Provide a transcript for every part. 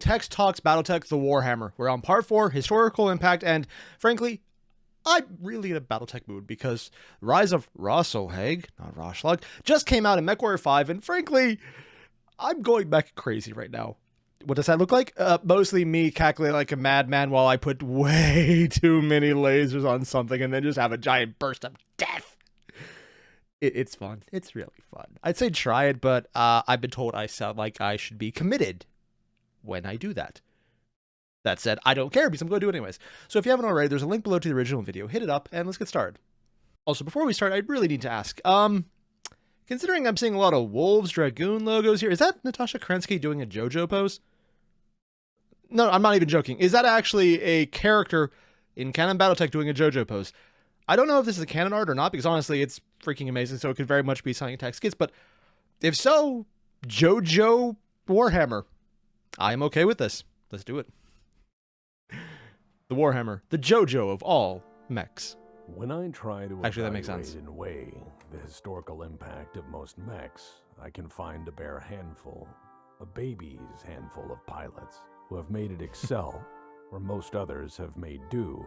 Text Talks Battletech the Warhammer. We're on part 4, Historical Impact, and frankly, I'm really in a Battletech mood because Rise of Rosselhaig, not Roshlag, just came out in MechWarrior 5, and frankly, I'm going back crazy right now. What does that look like? Mostly me cackling like a madman while I put way too many lasers on something and then just have a giant burst of death. It's fun. It's really fun. I'd say try it, but I've been told I sound like I should be committed when I do that. That said, I don't care because I'm going to do it anyways. So if you haven't already, there's a link below to the original video. Hit it up and let's get started. Also, before we start, I really need to ask, considering I'm seeing a lot of Wolves Dragoon logos here, is that Natasha Kerensky doing a JoJo pose? No, I'm not even joking. Is that actually a character in Canon Battletech doing a JoJo pose? I don't know if this is a canon art or not, because honestly, it's freaking amazing, so it could very much be something attack skits, but if so, JoJo Warhammer. I am okay with this. Let's do it. The Warhammer, the JoJo of all mechs. When I try to Actually, that makes sense. in weigh the historical impact of most mechs, I can find a bare handful, a baby's handful of pilots who have made it excel where most others have made do,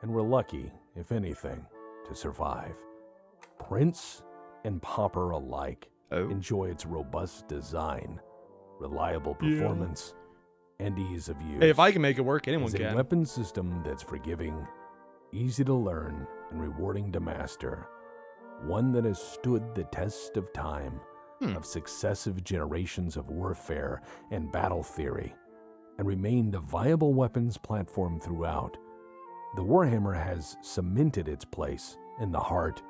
and were lucky, if anything, to survive. Prince and Pauper alike enjoy its robust design, reliable performance, and ease of use. Hey, if I can make it work, anyone It's can. a weapon system that's forgiving, easy to learn, and rewarding to master. One that has stood the test of time, of successive generations of warfare and battle theory, and remained a viable weapons platform throughout. The Warhammer has cemented its place in the heart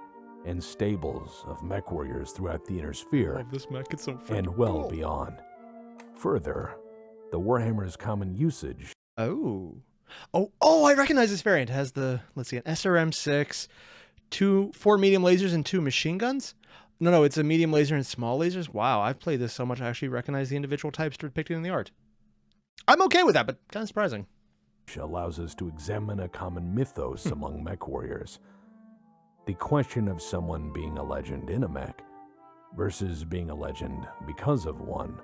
and stables of mech warriors throughout the inner sphere, I love this mech, it's so freaking and well cool. beyond. Further, the Warhammer's common usage. Oh, I recognize this variant. It has the, let's see, an SRM-6, 4 medium lasers and 2 machine guns? No, it's a medium laser and small lasers. Wow, I've played this so much I actually recognize the individual types depicted in the art. I'm okay with that, but kind of surprising. Allows us to examine a common mythos among mech warriors. The question of someone being a legend in a mech versus being a legend because of one.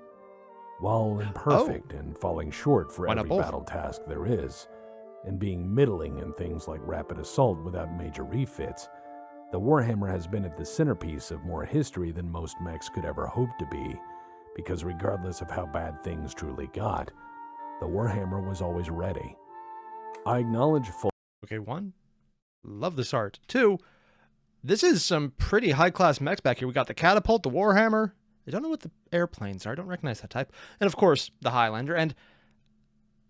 While imperfect and falling short for every battle task there is, and being middling in things like rapid assault without major refits, the Warhammer has been at the centerpiece of more history than most mechs could ever hope to be, because regardless of how bad things truly got, the Warhammer was always ready. I acknowledge full. Okay, 1, love this art. 2, this is some pretty high-class mechs back here. We got the Catapult, the Warhammer. I don't know what the airplanes are. I don't recognize that type. And of course, the Highlander. And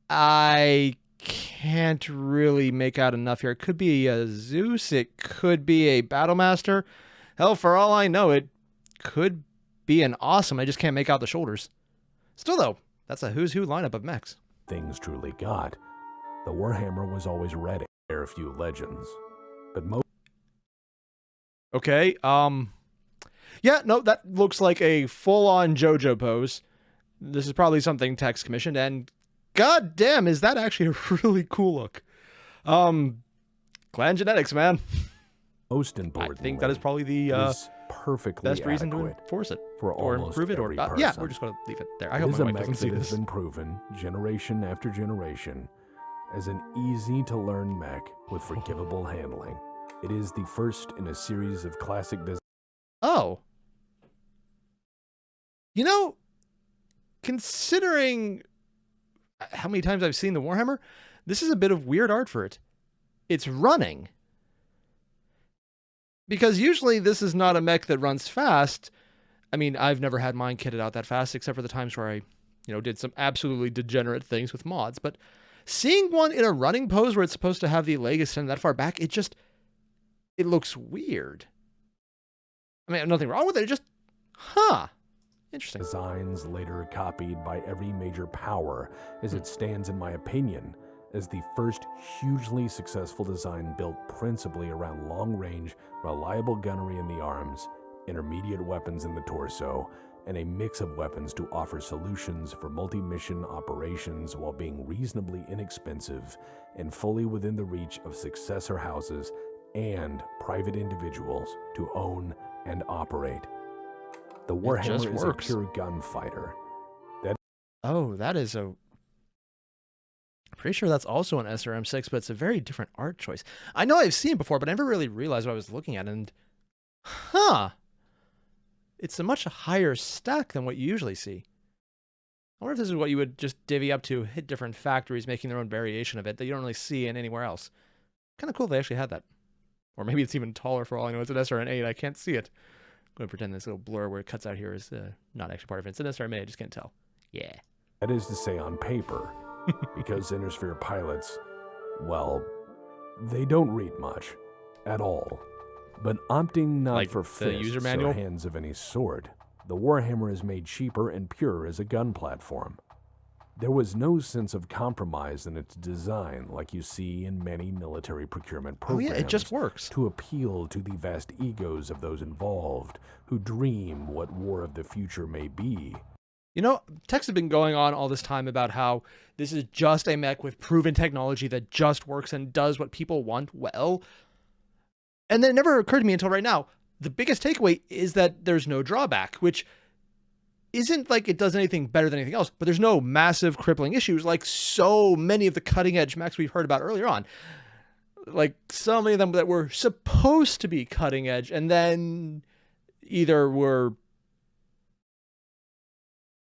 I can't really make out enough here. It could be a Zeus. It could be a Battlemaster. Hell, for all I know, it could be an Awesome. I just can't make out the shoulders. Still, though, that's a who's who lineup of mechs. Things truly got. The Warhammer was always ready. There are a few legends, but most. Okay, yeah, no, that looks like a full-on JoJo pose. This is probably something Tech's commissioned, and god damn, is that actually a really cool look. Clan genetics, man. Most importantly, I think that is probably the perfectly best reason to adequate enforce it, for or almost improve it, or every yeah, person. we're just going to leave it there. I It hope is my a wife mech doesn't see that has this. been proven, generation after generation, as an easy-to-learn mech with forgivable handling. It is the first in a series of classic designs. Oh. You know, considering how many times I've seen the Warhammer, this is a bit of weird art for it. It's running. Because usually this is not a mech that runs fast. I mean, I've never had mine kitted out that fast, except for the times where I, did some absolutely degenerate things with mods. But seeing one in a running pose where it's supposed to have the leg extended that far back, it looks weird. I mean, nothing wrong with it. It just, interesting. Designs later copied by every major power, as it stands, in my opinion, as the first hugely successful design built principally around long-range, reliable gunnery in the arms, intermediate weapons in the torso, and a mix of weapons to offer solutions for multi-mission operations while being reasonably inexpensive and fully within the reach of successor houses and private individuals to own and operate. The Warhammer is a pure gunfighter. Oh, that is a Pretty sure that's also an SRM6, but it's a very different art choice. I know I've seen it before, but I never really realized what I was looking at. And, it's a much higher stack than what you usually see. I wonder if this is what you would just divvy up to, hit different factories making their own variation of it that you don't really see in anywhere else. Kind of cool they actually had that. Or maybe it's even taller for all I know. It's an SRM8. I can't see it. I'm going to pretend this little blur where it cuts out here is not actually part of it. It's an SRM8. I just can't tell. Yeah. That is to say on paper, because Intersphere pilots, well, they don't read much at all. But opting not Like for the fists user or manual? hands of any sort, the Warhammer is made cheaper and purer as a gun platform. There was no sense of compromise in its design like you see in many military procurement programs. Oh yeah, it just works. To appeal to the vast egos of those involved who dream what war of the future may be. You know, texts have been going on all this time about how this is just a mech with proven technology that just works and does what people want well. And then it never occurred to me until right now. The biggest takeaway is that there's no drawback, which isn't like it does anything better than anything else, but there's no massive crippling issues like so many of the cutting edge mechs we've heard about earlier on. Like so many of them that were supposed to be cutting edge and then either were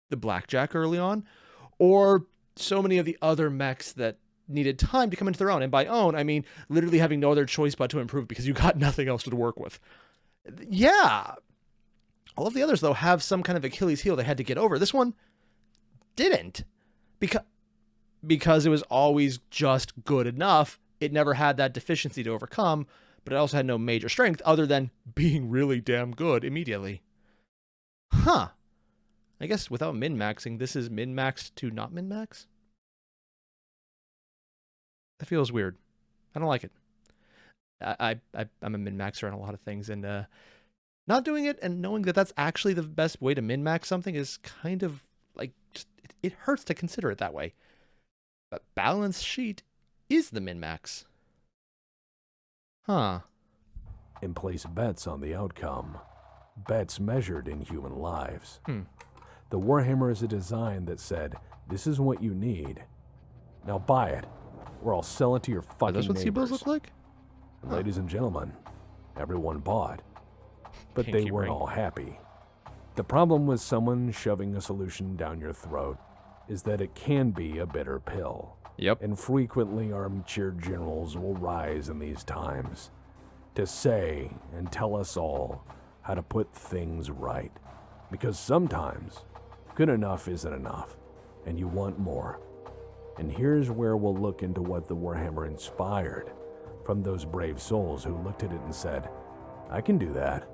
the blackjack early on, or so many of the other mechs that needed time to come into their own. And by own, I mean literally having no other choice but to improve because you got nothing else to work with. Yeah. All of the others, though, have some kind of Achilles heel they had to get over. This one didn't. Because it was always just good enough. It never had that deficiency to overcome, but it also had no major strength other than being really damn good immediately. Huh. I guess without min-maxing, this is min-maxed to not min-max? That feels weird. I don't like it. I'm a min-maxer on a lot of things, and not doing it and knowing that that's actually the best way to min-max something is kind of like, just, it hurts to consider it that way. But balance sheet is the min-max. Huh. And place bets on the outcome. Bets measured in human lives. The Warhammer is a design that said, this is what you need. Now buy it, or I'll sell it to your fucking Are those what neighbors. Seabills look like? And ladies and gentlemen, everyone bought. But they weren't all happy. The problem with someone shoving a solution down your throat is that it can be a bitter pill. Yep. And frequently armchair generals will rise in these times to say and tell us all how to put things right. Because sometimes good enough isn't enough, and you want more. And here's where we'll look into what the Warhammer inspired from those brave souls who looked at it and said, I can do that.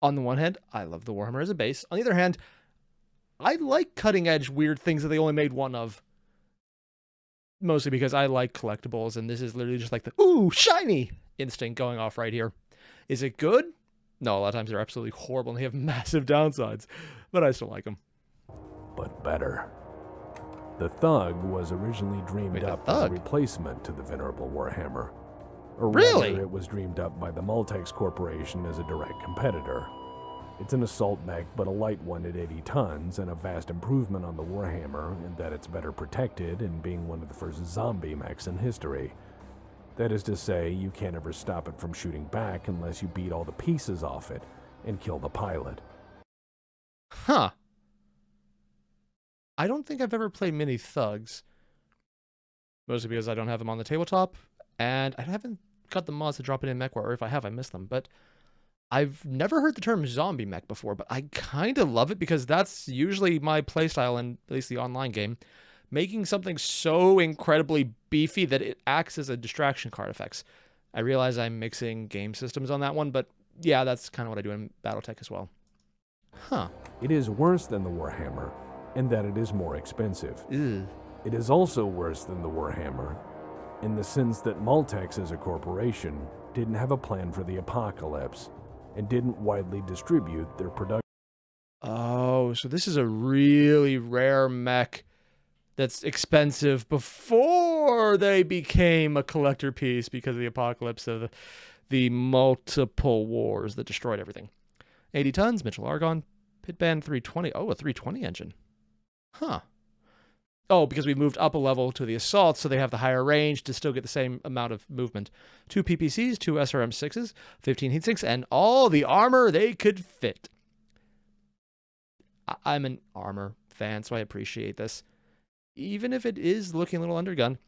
On the one hand, I love the Warhammer as a base. On the other hand, I like cutting-edge weird things that they only made one of. Mostly because I like collectibles, and this is literally just like the, ooh, shiny instinct going off right here. Is it good? No, a lot of times they're absolutely horrible, and they have massive downsides. But I still like them. But better. The Thug was originally dreamed up as a replacement to the venerable Warhammer. Or really? rather, it was dreamed up by the Multex Corporation as a direct competitor. It's an assault mech, but a light one at 80 tons, and a vast improvement on the Warhammer in that it's better protected and being one of the first zombie mechs in history. That is to say, you can't ever stop it from shooting back unless you beat all the pieces off it and kill the pilot. Huh. I don't think I've ever played many Thugs. Mostly because I don't have them on the tabletop, and I haven't got the mods to drop it in mech, or if I have, I missed them. But I've never heard the term zombie mech before, but I kind of love it because that's usually my playstyle in at least the online game. Making something so incredibly beefy that it acts as a distraction card effects. I realize I'm mixing game systems on that one, but yeah, that's kind of what I do in Battletech as well. Huh. It is worse than the Warhammer in that it is more expensive. Ew. It is also worse than the Warhammer in the sense that Multex as a corporation didn't have a plan for the apocalypse and didn't widely distribute their production. Oh, so this is a really rare mech that's expensive before they became a collector piece because of the apocalypse of the multiple wars that destroyed everything. 80 tons, Mitchell Argon, Pitband 320. Oh, a 320 engine. Huh. Oh, because we moved up a level to the assault, so they have the higher range to still get the same amount of movement. 2 PPCs, 2 SRM6s, 15 heatsinks, and all the armor they could fit. I'm an armor fan, so I appreciate this. Even if it is looking a little undergun.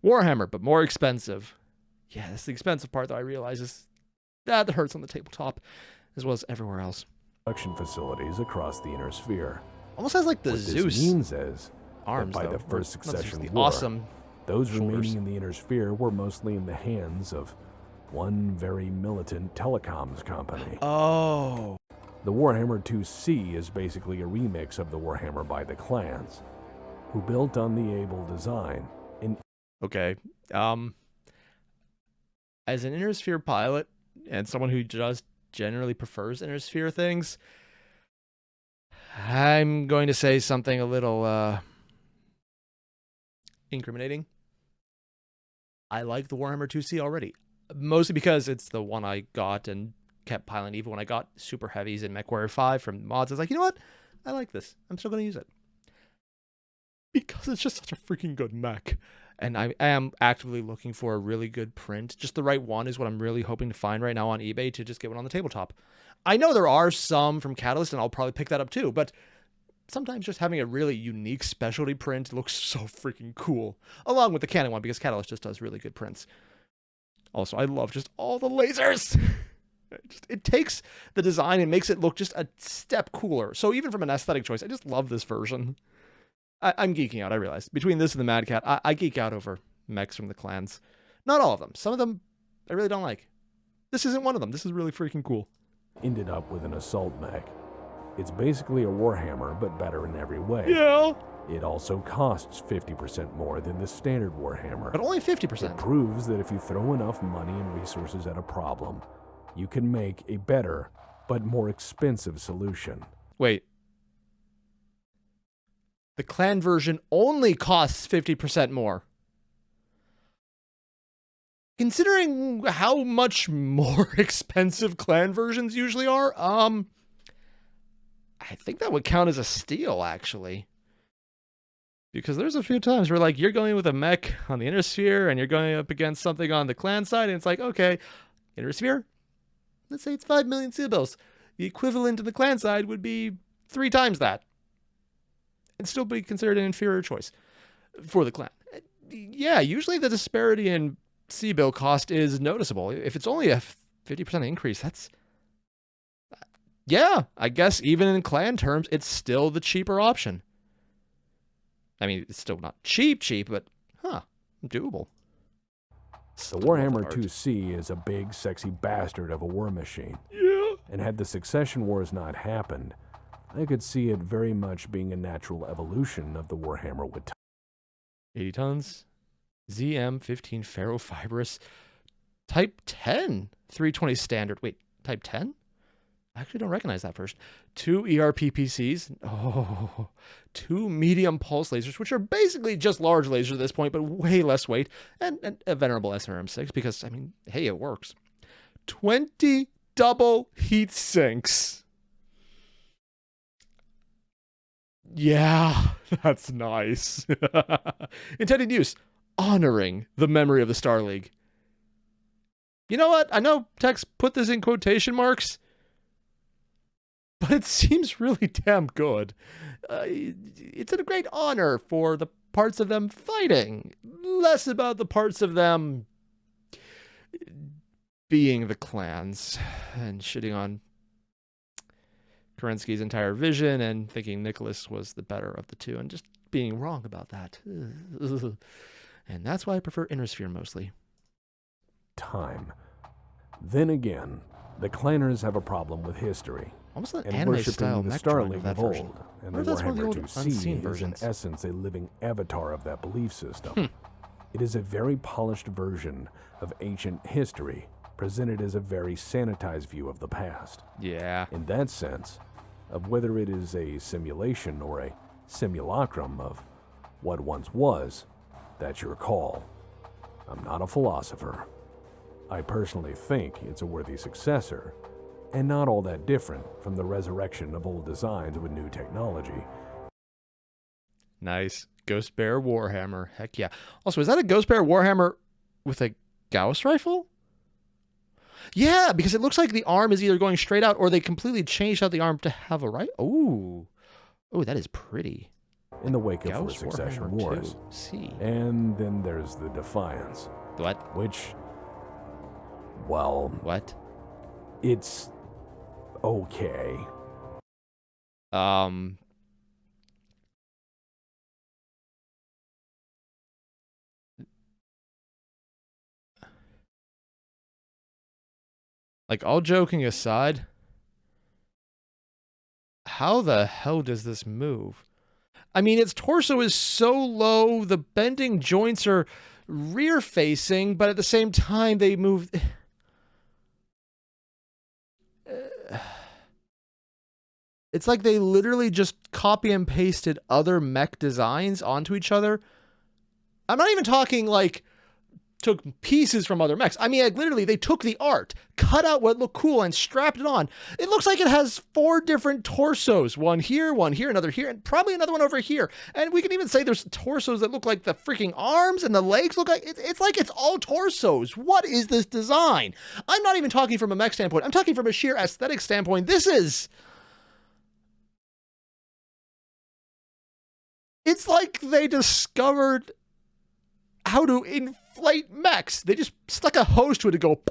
Warhammer, but more expensive. Yeah, that's the expensive part that I realize is that hurts on the tabletop, as well as everywhere else. Production facilities across the inner sphere. Almost has like the what Zeus this means is arms, that by though. the First Succession the War, awesome those shoulders. remaining in the inner sphere were mostly in the hands of one very militant telecoms company. Oh. The Warhammer 2C is basically a remix of the Warhammer by the clans, who built on the able design. Okay. As an inner sphere pilot and someone who just generally prefers inner sphere things, I'm going to say something a little incriminating. I like the Warhammer 2C already, mostly because it's the one I got and kept piling even when I got super heavies in MechWarrior 5 from mods. I was like, you know what? I like this. I'm still going to use it. Because it's just such a freaking good mech. And I am actively looking for a really good print. Just the right one is what I'm really hoping to find right now on eBay to just get one on the tabletop. I know there are some from Catalyst, and I'll probably pick that up too, but sometimes just having a really unique specialty print looks so freaking cool. Along with the Canon one, because Catalyst just does really good prints. Also, I love just all the lasers. It takes the design and makes it look just a step cooler. So even from an aesthetic choice, I just love this version. I'm geeking out, I realize. Between this and the Mad Cat, I geek out over mechs from the clans. Not all of them. Some of them I really don't like. This isn't one of them. This is really freaking cool. Ended up with an assault mech. It's basically a Warhammer, but better in every way. Yeah. It also costs 50% more than the standard Warhammer. But only 50%. It proves that if you throw enough money and resources at a problem, you can make a better, but more expensive solution. Wait. The clan version only costs 50% more. Considering how much more expensive clan versions usually are, I think that would count as a steal, actually. Because there's a few times where, like, you're going with a mech on the inner sphere and you're going up against something on the clan side, and it's like, okay, inner sphere, let's say it's 5 million seal bills. The equivalent in the clan side would be 3 times that. And still be considered an inferior choice for the clan. Yeah, usually the disparity in C-bill cost is noticeable. If it's only a 50% increase, that's... Yeah, I guess even in clan terms, it's still the cheaper option. I mean, it's still not cheap, but, doable. The Warhammer 2C is a big, sexy bastard of a war machine. Yeah. And had the Succession Wars not happened, I could see it very much being a natural evolution of the Warhammer with time. 80 tons, ZM15 ferrofibrous, Type 10, 320 standard. Wait, Type 10? I actually don't recognize that version. 2 ERPPCs. Oh, 2 medium pulse lasers, which are basically just large lasers at this point, but way less weight. And a venerable SRM6, because, I mean, hey, it works. 20 double heat sinks. Yeah, that's nice. Intended use, honoring the memory of the Star League. You know what? I know Tex put this in quotation marks, but it seems really damn good. It's a great honor for the parts of them fighting, less about the parts of them being the clans and shitting on Kerensky's entire vision and thinking Nicholas was the better of the two and just being wrong about that. And that's why I prefer Inner Sphere mostly. Time. Then again, the clanners have a problem with history. Almost an and anime-style worshipping the mech Star drawing League of that of old, version. and Or the that's one of the Warhammer old 2C unseen is versions. in essence a living avatar of that belief system. It is a very polished version of ancient history, presented as a very sanitized view of the past. Yeah. In that sense, of whether it is a simulation or a simulacrum of what once was, that's your call. I'm not a philosopher. I personally think it's a worthy successor, and not all that different from the resurrection of old designs with new technology. Nice. Ghost Bear Warhammer. Heck yeah. Also, is that a Ghost Bear Warhammer with a Gauss rifle? Yeah, because it looks like the arm is either going straight out or they completely changed out the arm to have a right. Oh, that is pretty. In the wake of Gauss First Succession Warhammer Wars. 2C. And then there's the Defiance. What? Which, well... What? It's okay. Like, all joking aside, how the hell does this move? I mean, its torso is so low, the bending joints are rear-facing, but at the same time, they move... It's like they literally just copy and pasted other mech designs onto each other. I'm not even talking like took pieces from other mechs. I mean, like, literally, they took the art, cut out what looked cool, and strapped it on. It looks like it has 4 different torsos. One here, another here, and probably another one over here. And we can even say there's torsos that look like the freaking arms, and the legs look like... It's like it's all torsos. What is this design? I'm not even talking from a mech standpoint. I'm talking from a sheer aesthetic standpoint. This is... It's like they discovered how to inflate mechs. They just stuck a hose to it to go...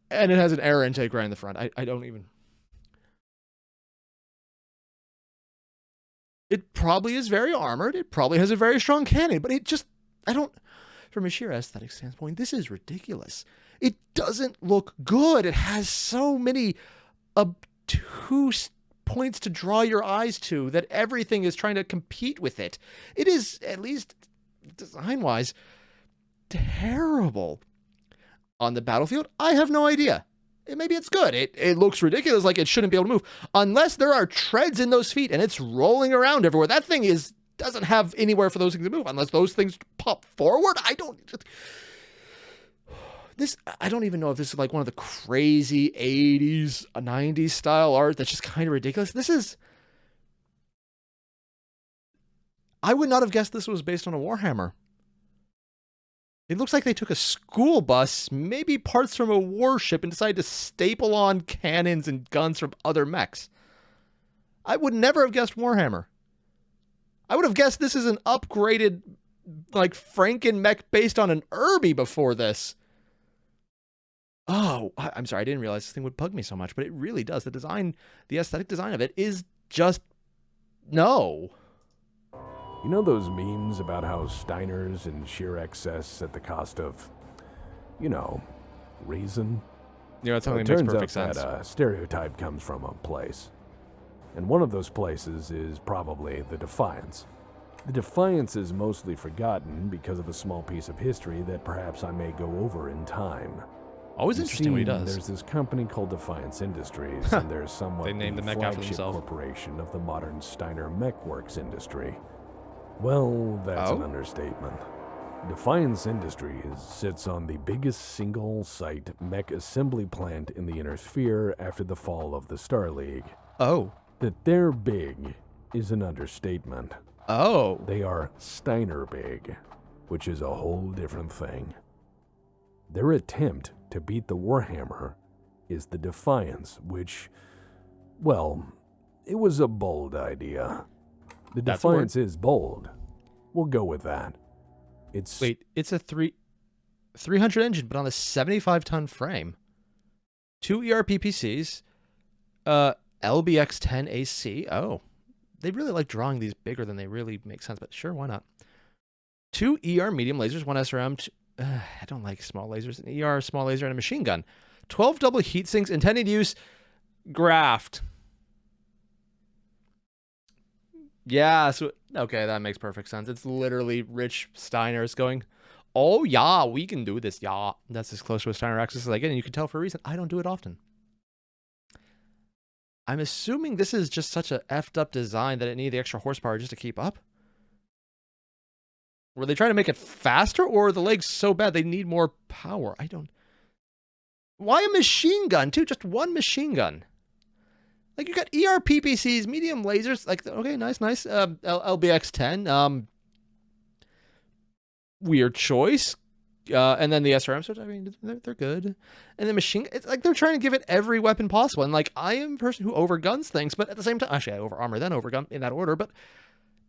And it has an air intake right in the front. I don't even... It probably is very armored. It probably has a very strong cannon, but it just... I don't... From a sheer aesthetic standpoint, this is ridiculous. It doesn't look good. It has so many obtuse points to draw your eyes to that everything is trying to compete with it. It is, at least design-wise, terrible. On the battlefield, I have no idea. Maybe it's good. It looks ridiculous, like it shouldn't be able to move. Unless there are treads in those feet and it's rolling around everywhere. That thing doesn't have anywhere for those things to move unless those things pop forward. I don't even know if this is like one of the crazy 80s, 90s style art that's just kind of ridiculous. I would not have guessed this was based on a Warhammer. It looks like they took a school bus, maybe parts from a warship, and decided to staple on cannons and guns from other mechs. I would never have guessed Warhammer. I would have guessed this is an upgraded, like, Franken mech based on an Irby before this. Oh, I'm sorry. I didn't realize this thing would bug me so much, but it really does. The aesthetic design of it is just... No. You know those memes about how Steiners and sheer excess at the cost of, reason? Yeah, that's something It that makes turns perfect out sense. that stereotype comes from a place. And one of those places is probably the Defiance. The Defiance is mostly forgotten because of a small piece of history that perhaps I may go over in time. Always interesting what he does. There's this company called Defiance Industries, and there's somewhat They named the mech after flagship themselves. corporation of the modern Steiner mechworks industry. Well, that's an understatement. Defiance Industries sits on the biggest single-site mech assembly plant in the Inner Sphere after the fall of the Star League. Oh. That they're big is an understatement. Oh. They are Steiner big, which is a whole different thing. Their attempt to beat the Warhammer is the Defiance, which, well, it was a bold idea. The Defiance is bold. We'll go with that. It's a 300 engine, but on a 75-ton frame. 2 ERPPCs, LBX-10 AC. Oh, they really like drawing these bigger than they really make sense, but sure, why not? 2 ER medium lasers, 1 SRM. I don't like small lasers. An ER small laser and a machine gun. 12 double heat sinks, intended use, graft. Yeah, so, okay, that makes perfect sense. It's literally Rich Steiners going, oh, yeah, we can do this, yeah. That's as close to a Steiner axis as I get, and you can tell for a reason. I don't do it often. I'm assuming this is just such a effed up design that it needed the extra horsepower just to keep up. Were they trying to make it faster, or are the legs so bad they need more power? I don't... Why a machine gun, too? Just one machine gun. Like, you got ERPPCs, medium lasers. Like, okay, nice. LBX-10. Weird choice. And then the SRMs, which, I mean, they're good. And the machine, it's like they're trying to give it every weapon possible. And, like, I am a person who overguns things, but at the same time, actually, I over-armor, then overgun in that order, but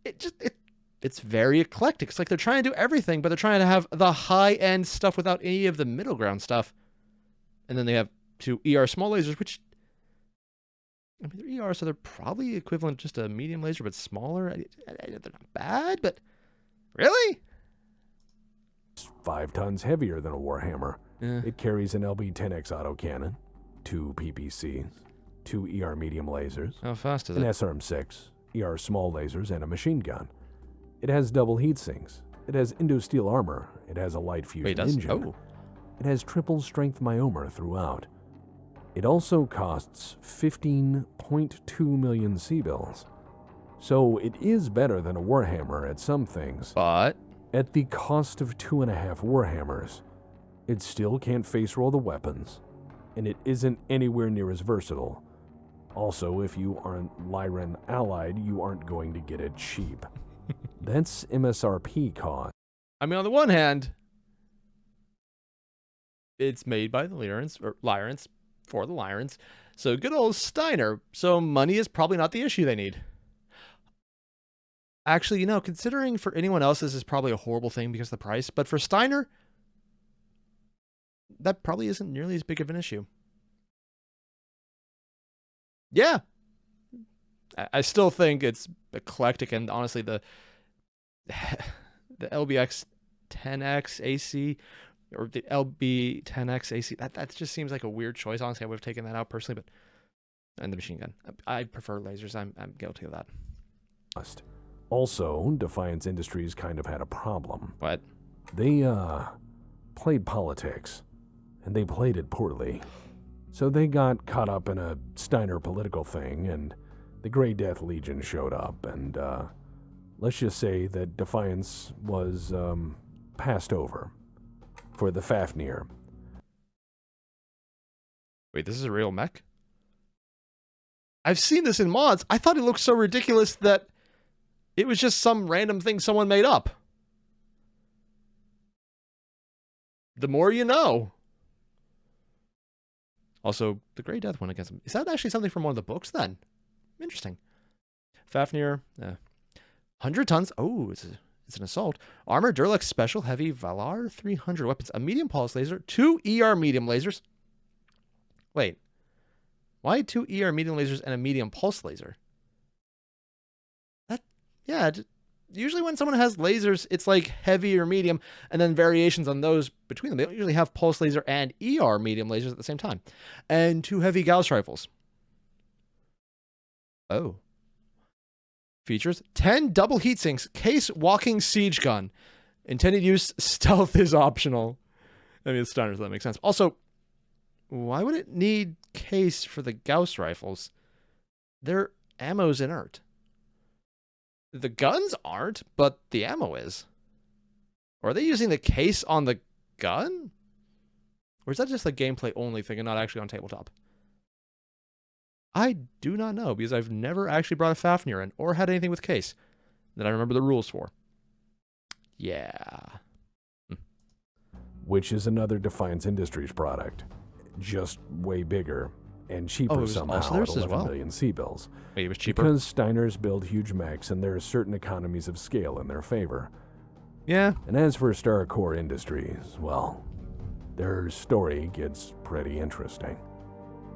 it's very eclectic. It's like they're trying to do everything, but they're trying to have the high-end stuff without any of the middle ground stuff. And then they have 2 ER small lasers, which, I mean, they're ER, so they're probably equivalent to just a medium laser, but smaller. They're not bad, but really? It's 5 tons heavier than a Warhammer. Yeah. It carries an LB-10X autocannon, 2 PPCs, 2 ER medium lasers, How fast is an it? SRM-6, ER small lasers, and a machine gun. It has double heat sinks. It has Indo-steel armor. It has a light fusion Wait, it does? engine. Oh. It has triple strength myomer throughout. It also costs 15.2 million C-bills. So it is better than a Warhammer at some things. But At the cost of 2.5 Warhammers, it still can't face roll the weapons, and it isn't anywhere near as versatile. Also, if you aren't Lyran allied, you aren't going to get it cheap. That's MSRP cost. I mean, on the one hand, it's made by the Lyrans for the Lyrans. So good old Steiner. So money is probably not the issue they need. Actually, considering for anyone else, this is probably a horrible thing because of the price. But for Steiner, that probably isn't nearly as big of an issue. Yeah. I still think it's eclectic, and honestly, the LBX 10X AC or the LB 10X AC, that just seems like a weird choice. Honestly, I would have taken that out personally, and the machine gun. I prefer lasers. I'm guilty of that. Also, Defiance Industries kind of had a problem. What? They, played politics, and they played it poorly. So they got caught up in a Steiner political thing, and the Grey Death Legion showed up, and, let's just say that Defiance was, passed over for the Fafnir. Wait, this is a real mech? I've seen this in mods. I thought it looked so ridiculous that it was just some random thing someone made up. The more you know. Also, the Grey Death went against him. Is that actually something from one of the books then? Interesting. Fafnir, 100 tons. Oh, it's an assault. Armor, Durlex Special, Heavy, Valar, 300 weapons. A medium pulse laser, 2 ER medium lasers. Wait. Why 2 ER medium lasers and a medium pulse laser? Yeah, usually when someone has lasers, it's like heavy or medium, and then variations on those between them. They don't usually have pulse laser and ER medium lasers at the same time. And 2 heavy Gauss rifles. Oh. Features: 10 double heat sinks, case walking siege gun. Intended use, stealth is optional. I mean, it's Steiner, so that makes sense. Also, why would it need case for the Gauss rifles? Their ammo's inert. The guns aren't, but the ammo is. Or are they using the case on the gun? Or is that just a gameplay only thing and not actually on tabletop? I do not know, because I've never actually brought a Fafnir in or had anything with case that I remember the rules for. Yeah. Which is another Defiance Industries product. Just way bigger and cheaper somehow at 11 million C-bills. Wait, it was cheaper? Because Steiners build huge mechs and there are certain economies of scale in their favor. Yeah. And as for Starcore Industries, well, their story gets pretty interesting.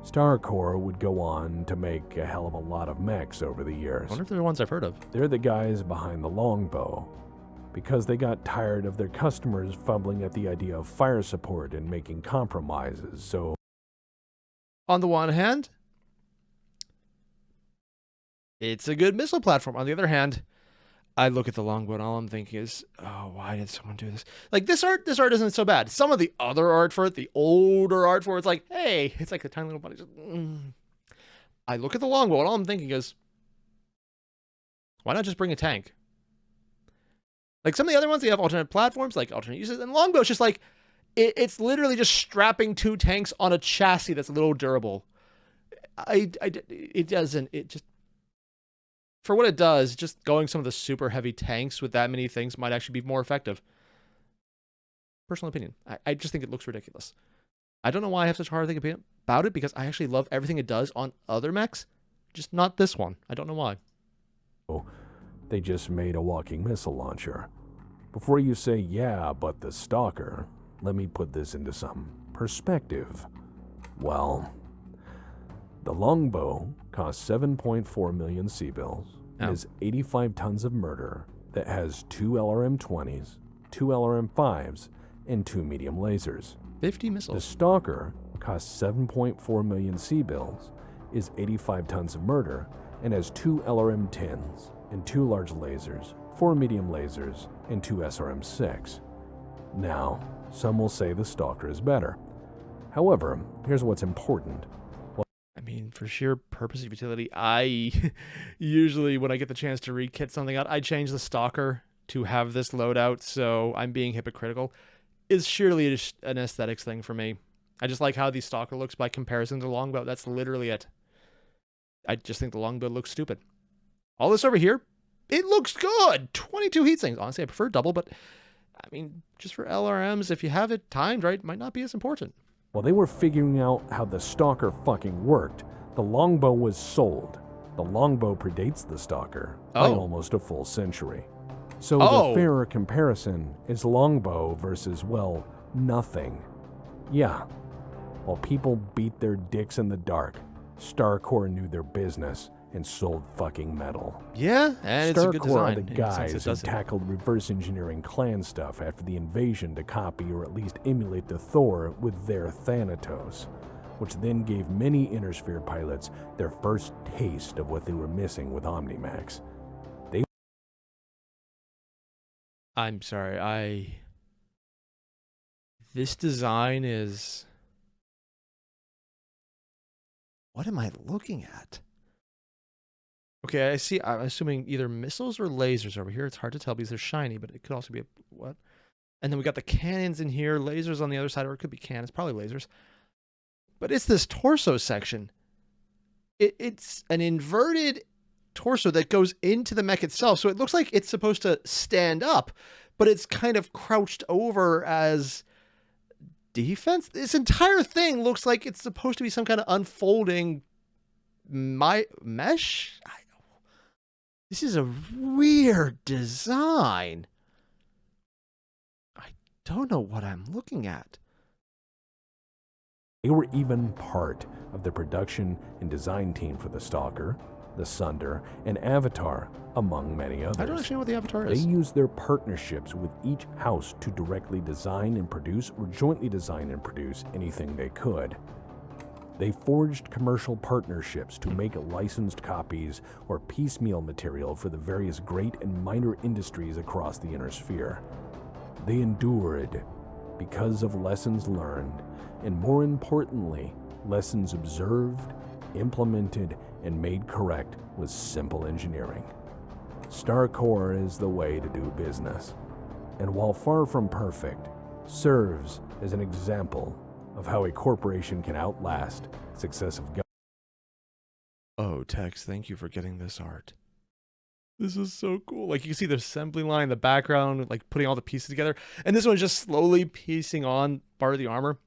Starcore would go on to make a hell of a lot of mechs over the years. I wonder if they're the ones I've heard of. They're the guys behind the longbow, because they got tired of their customers fumbling at the idea of fire support and making compromises, so... On the one hand, it's a good missile platform. On the other hand, I look at the longbow and all I'm thinking is, oh, why did someone do this? Like, this art isn't so bad. Some of the other art for it, the older art for it, it's like, hey, it's like the tiny little body. Just, I look at the longbow and all I'm thinking is, why not just bring a tank? Like, some of the other ones, they have alternate platforms, like alternate uses, and longbow's just like, it's literally just strapping 2 tanks on a chassis that's a little durable. it doesn't. It just, for what it does, just going some of the super heavy tanks with that many things might actually be more effective. Personal opinion. I just think it looks ridiculous. I don't know why I have such a hard thing about it, because I actually love everything it does on other mechs, just not this one. I don't know why. Oh, they just made a walking missile launcher. Before you say, yeah, but the Stalker, let me put this into some perspective. Well, the longbow costs 7.4 million C-bills, and is 85 tons of murder that has 2 LRM-20s, 2 LRM-5s, and 2 medium lasers. 50 missiles. The Stalker costs 7.4 million C-bills, is 85 tons of murder, and has 2 LRM-10s and 2 large lasers, 4 medium lasers, and 2 SRM-6. Now, some will say the Stalker is better. However, here's what's important. I mean, for sheer purpose of utility, I usually, when I get the chance to rekit something out, I change the Stalker to have this loadout, so I'm being hypocritical. It's surely just an aesthetics thing for me. I just like how the Stalker looks by comparison to the longbow. That's literally it. I just think the longbow looks stupid. All this over here, it looks good. 22 heat sinks. Honestly, I prefer double, but I mean, just for LRMs, if you have it timed right, it might not be as important. While they were figuring out how the Stalker fucking worked, the longbow was sold. The longbow predates the Stalker by almost a full century. So the fairer comparison is longbow versus, well, nothing. Yeah, while people beat their dicks in the dark, Starcore knew their business and sold fucking metal. Yeah, and it's a good design. Starcore are the guys who tackled reverse engineering clan stuff after the invasion to copy or at least emulate the Thor with their Thanatos, which then gave many Intersphere pilots their first taste of what they were missing with Omnimax. I'm sorry, this design is... What am I looking at? Okay, I see, I'm assuming either missiles or lasers over here. It's hard to tell because they're shiny, but it could also be a... What? And then we got the cannons in here, lasers on the other side, or it could be cannons, probably lasers. But it's this torso section. It's an inverted torso that goes into the mech itself, so it looks like it's supposed to stand up, but it's kind of crouched over as defense. This entire thing looks like it's supposed to be some kind of unfolding mesh. This is a weird design. I don't know what I'm looking at. They were even part of the production and design team for the Stalker, the Sunder, and Avatar, among many others. I don't actually know what the Avatar is. They used their partnerships with each house to directly design and produce or jointly design and produce anything they could. They forged commercial partnerships to make licensed copies or piecemeal material for the various great and minor industries across the Inner Sphere. They endured because of lessons learned, and more importantly, lessons observed, implemented, and made correct with simple engineering. Starcore is the way to do business, and while far from perfect, serves as an example of how a corporation can outlast successive government. Oh, Tex, thank you for getting this art. This is so cool. Like, you can see the assembly line in the background, like putting all the pieces together, and this one's just slowly piecing on part of the armor.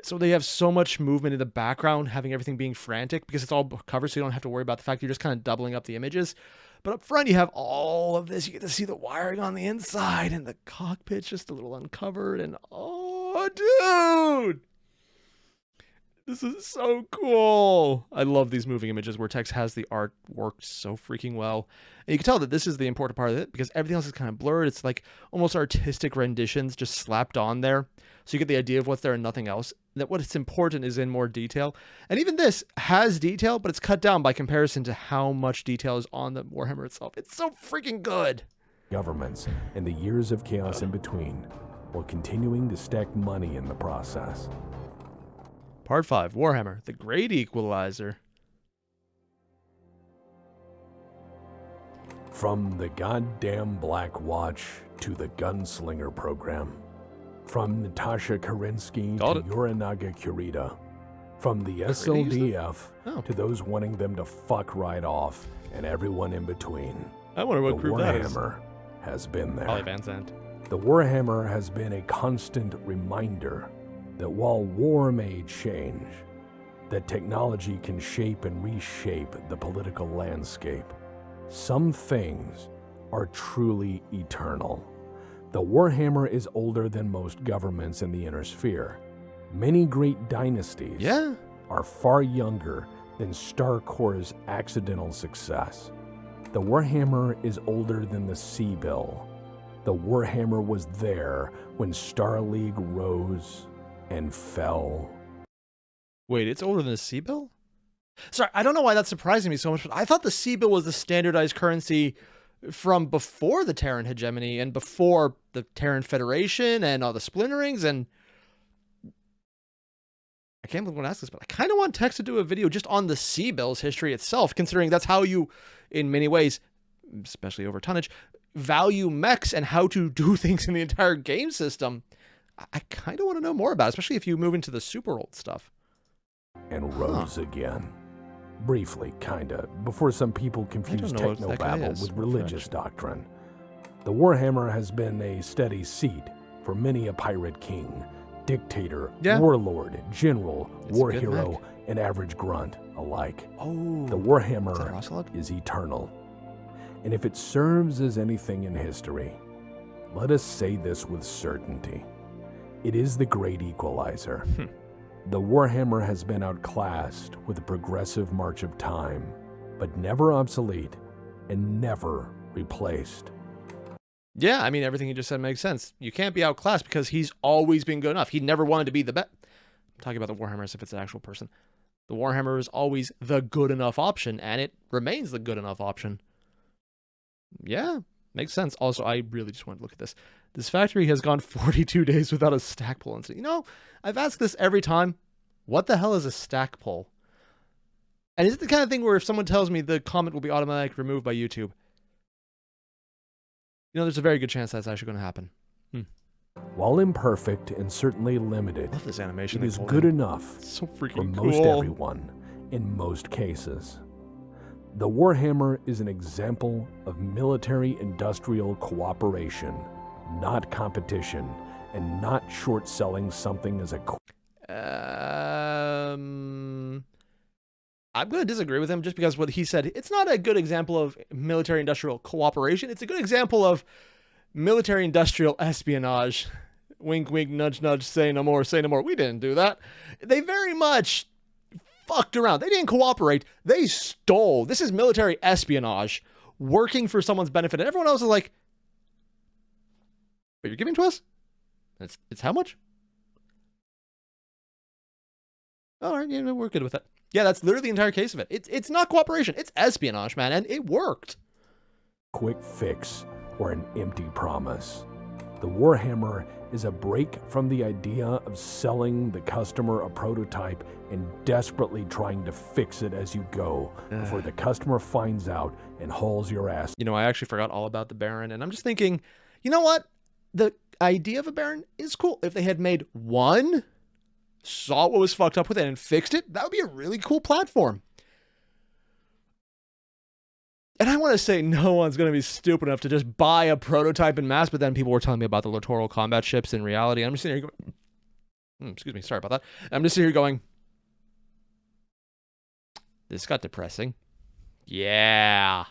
So they have so much movement in the background, having everything being frantic because it's all covered, so you don't have to worry about the fact you're just kind of doubling up the images. But up front, you have all of this. You get to see the wiring on the inside, and the cockpit's just a little uncovered. And oh, dude, this is so cool. I love these moving images where Tex has the art worked so freaking well. And you can tell that this is the important part of it because everything else is kind of blurred. It's like almost artistic renditions just slapped on there. So you get the idea of what's there and nothing else. That what's important is in more detail. And even this has detail, but it's cut down by comparison to how much detail is on the Warhammer itself. It's so freaking good. Governments and the years of chaos in between, while continuing to stack money in the process. Part 5, Warhammer, the Great Equalizer. From the goddamn Black Watch to the Gunslinger program. From Natasha Karinsky to Yorinaga Kurita. From the Really use them? SLDF Oh. to those wanting them to fuck right off and everyone in between. I wonder The what group that is. Warhammer has been there. Probably Van Zandt. The Warhammer has been a constant reminder that while war may change, that technology can shape and reshape the political landscape. Some things are truly eternal. The Warhammer is older than most governments in the Inner Sphere. Many great dynasties are far younger than Starcore's accidental success. The Warhammer is older than the Sea Bill. The Warhammer was there when Star League rose and fell. Wait, it's older than the Sea Bill? Sorry, I don't know why that's surprising me so much, but I thought the Sea Bill was the standardized currency from before the Terran hegemony and before the Terran Federation and all the splinterings. And I can't believe I'm going to ask this, but I kind of want Tex to do a video just on the Sea Bill's history itself, considering that's how you, in many ways, especially over tonnage, value mechs and how to do things in the entire game system. I kind of want to know more about it, especially if you move into the super old stuff. And rose again. Briefly, kinda, before some people confuse technobabble with religious doctrine. The Warhammer has been a steady seat for many a pirate king, dictator, warlord, general, war hero, and average grunt alike. Oh, the Warhammer is eternal. And if it serves as anything in history, let us say this with certainty. It is the great equalizer. The Warhammer has been outclassed with a progressive march of time, but never obsolete and never replaced. Yeah, I mean, everything you just said makes sense. You can't be outclassed because he's always been good enough. He never wanted to be the best. I'm talking about the Warhammer as if it's an actual person. The Warhammer is always the good enough option, and it remains the good enough option. Yeah, makes sense. Also, I really just wanted to look at this. This factory has gone 42 days without a stack pull incident. You know, I've asked this every time. What the hell is a stack pull? And is it the kind of thing where if someone tells me the comment will be automatically removed by YouTube, you know, there's a very good chance that's actually going to happen. While imperfect and certainly limited, I love this animation. it is good enough so freaking for most everyone in most cases. The Warhammer is an example of military-industrial cooperation, not competition, and not short-selling something as a... I'm going to disagree with him just because what he said, it's not a good example of military-industrial cooperation. It's a good example of military-industrial espionage. Wink, wink, nudge, nudge, say no more, say no more. We didn't do that. They very much fucked around. They didn't cooperate. They stole. This is military espionage, working for someone's benefit. And everyone else is like, but you're giving to us? It's how much? All right, yeah, we're good with that. Yeah, that's literally the entire case of it. It's not cooperation. It's espionage, man, and it worked. Quick fix or an empty promise. The Warhammer is a break from the idea of selling the customer a prototype and desperately trying to fix it as you go before the customer finds out and hauls your ass. You know, I actually forgot all about the Baron, and I'm just thinking, you know what? The idea of a Baron is cool. If they had made one, saw what was fucked up with it and fixed it, that would be a really cool platform. And I want to say no one's going to be stupid enough to just buy a prototype in mass, but then people were telling me about the littoral combat ships in reality. I'm just sitting here going, excuse me, sorry about that. I'm just sitting here going, this got depressing. Yeah.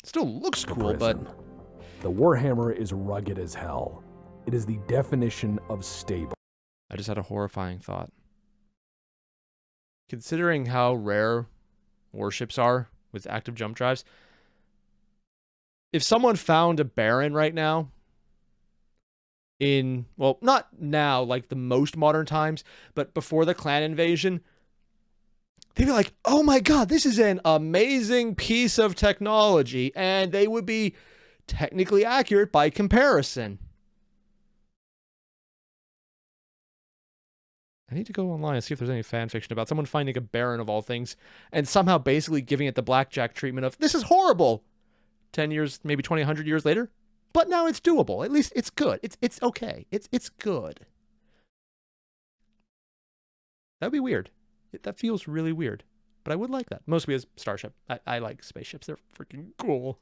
Still looks cool, but... The Warhammer is rugged as hell. It is the definition of stable. I just had a horrifying thought. Considering how rare warships are with active jump drives, if someone found a Baron right now in, well, not now, like the most modern times, but before the clan invasion, they'd be like, oh my God, this is an amazing piece of technology. And they would be technically accurate by comparison. I need to go online and see if there's any fan fiction about someone finding a Baron of all things and somehow basically giving it the blackjack treatment of, this is horrible. 10 years, maybe 20, 100 years later. But now it's doable. At least it's good. It's okay. It's good. That'd be weird. That feels really weird. But I would like that. Mostly as starship. I like spaceships. They're freaking cool.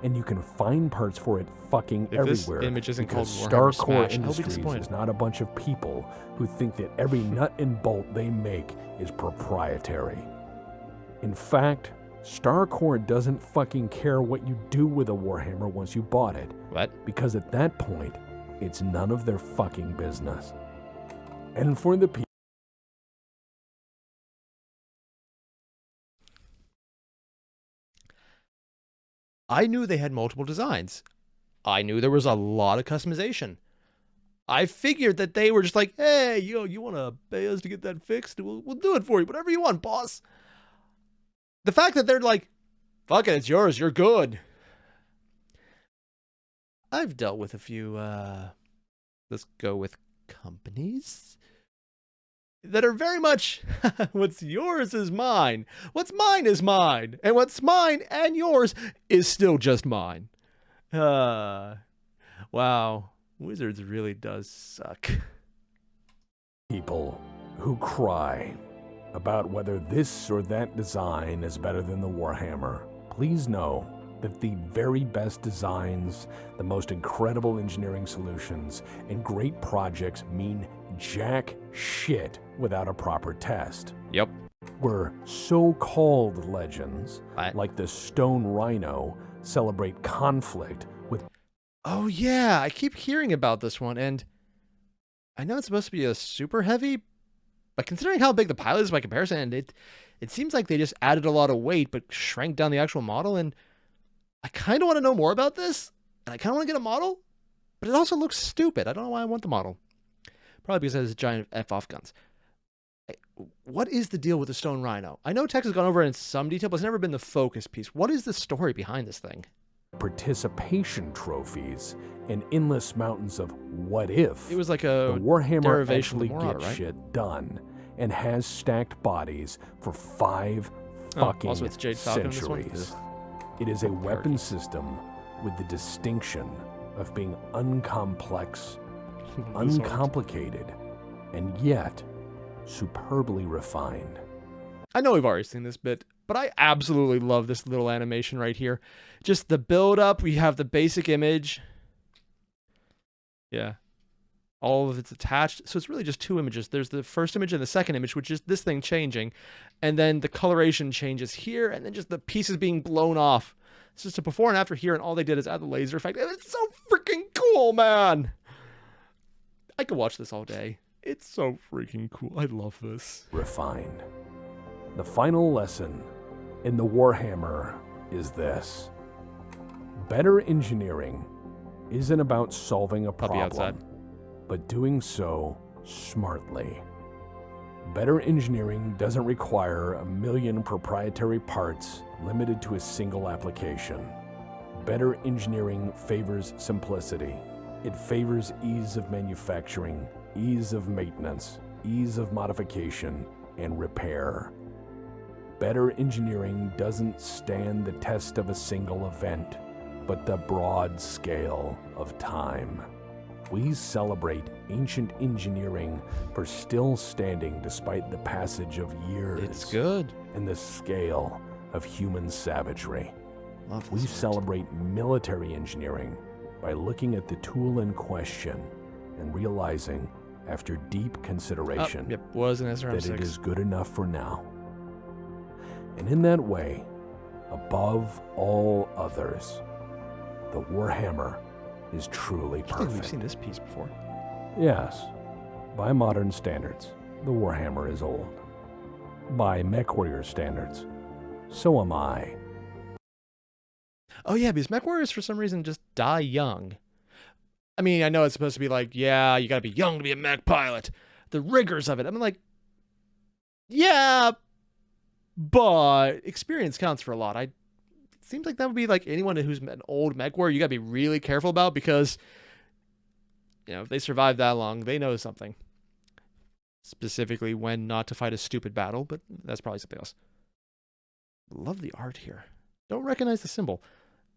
And you can find parts for it fucking If this everywhere. image isn't called because Warhammer Starcore Smash, I'll be Industries disappointed. is not a bunch of people who think that every nut and bolt they make is proprietary. In fact, Starcore doesn't fucking care what you do with a Warhammer once you bought it. What? Because at that point, it's none of their fucking business. And for the people I knew they had multiple designs. I knew there was a lot of customization. I figured that they were just like, hey, you want to pay us to get that fixed? We'll do it for you. Whatever you want, boss. The fact that they're like, fuck it, it's yours. You're good. I've dealt with a few, let's go with companies that are very much, what's yours is mine. What's mine is mine. And what's mine and yours is still just mine. Wow. Wizards really does suck. people who cry about whether this or that design is better than the Warhammer, please know that the very best designs, the most incredible engineering solutions, and great projects mean jack shit without a proper test. Yep. Where so-called legends, What? like the Stone Rhino, celebrate conflict with Oh yeah, I keep hearing about this one, and I know it's supposed to be a super heavy, but considering how big the pilot is by comparison, and it seems like they just added a lot of weight but shrank down the actual model, and I kind of want to know more about this, and I kind of want to get a model, but it also looks stupid. I don't know why I want the model. Probably because it has giant F-off guns. What is the deal with the Stone Rhino? I know Tex has gone over it in some detail, but it's never been the focus piece. What is the story behind this thing? participation trophies and endless mountains of what if. It was like The a Warhammer derivation actually of the Marauder, gets right? shit done and has stacked bodies for 5 fucking also it's Jade Falcon in this one? centuries. It is a weapon system with the distinction of being uncomplex, uncomplicated, and yet superbly refined. I know we've already seen this bit, but I absolutely love this little animation right here. Just the build up, we have the basic image. Yeah. All of it's attached. So it's really just 2 images. There's the first image and the second image, which is this thing changing. And then the coloration changes here, and then just the pieces being blown off. It's just a before and after here, and all they did is add the laser effect. And it's so freaking cool, man. I could watch this all day. It's so freaking cool. I love this. Refined. The final lesson in the Warhammer is this. Better engineering isn't about solving a I'll be outside. problem, but doing so smartly. Better engineering doesn't require 1,000,000 proprietary parts limited to a single application. Better engineering favors simplicity. It favors ease of manufacturing, ease of maintenance, ease of modification, and repair. Better engineering doesn't stand the test of a single event, but the broad scale of time. We celebrate ancient engineering for still standing despite the passage of years. It's good. And the scale of human savagery. Love We this. celebrate military engineering by looking at the tool in question and realizing, after deep consideration, Yep, was an that it SRM-6. is good enough for now. And in that way, above all others, the Warhammer is truly I think perfect. we've seen this piece before. Yes, by modern standards, the Warhammer is old. By MechWarrior standards, so am I. Oh yeah, because mech warriors for some reason just die young. I mean, I know it's supposed to be like, yeah, you gotta be young to be a mech pilot. The rigors of it. I'm like, yeah, but experience counts for a lot. It seems like that would be like anyone who's an old mech warrior, you gotta be really careful about, because if they survive that long, they know something. Specifically when not to fight a stupid battle, but that's probably something else. Love the art here. Don't recognize the symbol.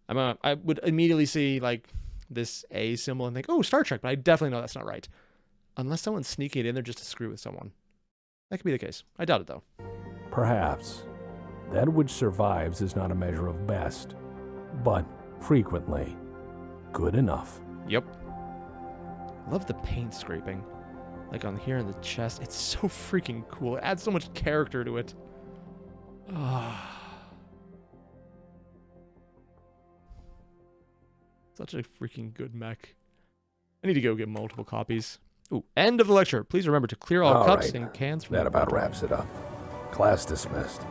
I would immediately see like this A symbol and think, oh, Star Trek, but I definitely know that's not right. Unless someone's sneaking it in there just to screw with someone. That could be the case. I doubt it, though. Perhaps. That which survives is not a measure of best, but frequently good enough. Yep. Love the paint scraping. Like on here in the chest. It's so freaking cool. It adds so much character to it. Such a freaking good mech. I need to go get multiple copies. Ooh, end of the lecture. Please remember to clear all cups and cans from that about wraps it up. Class dismissed.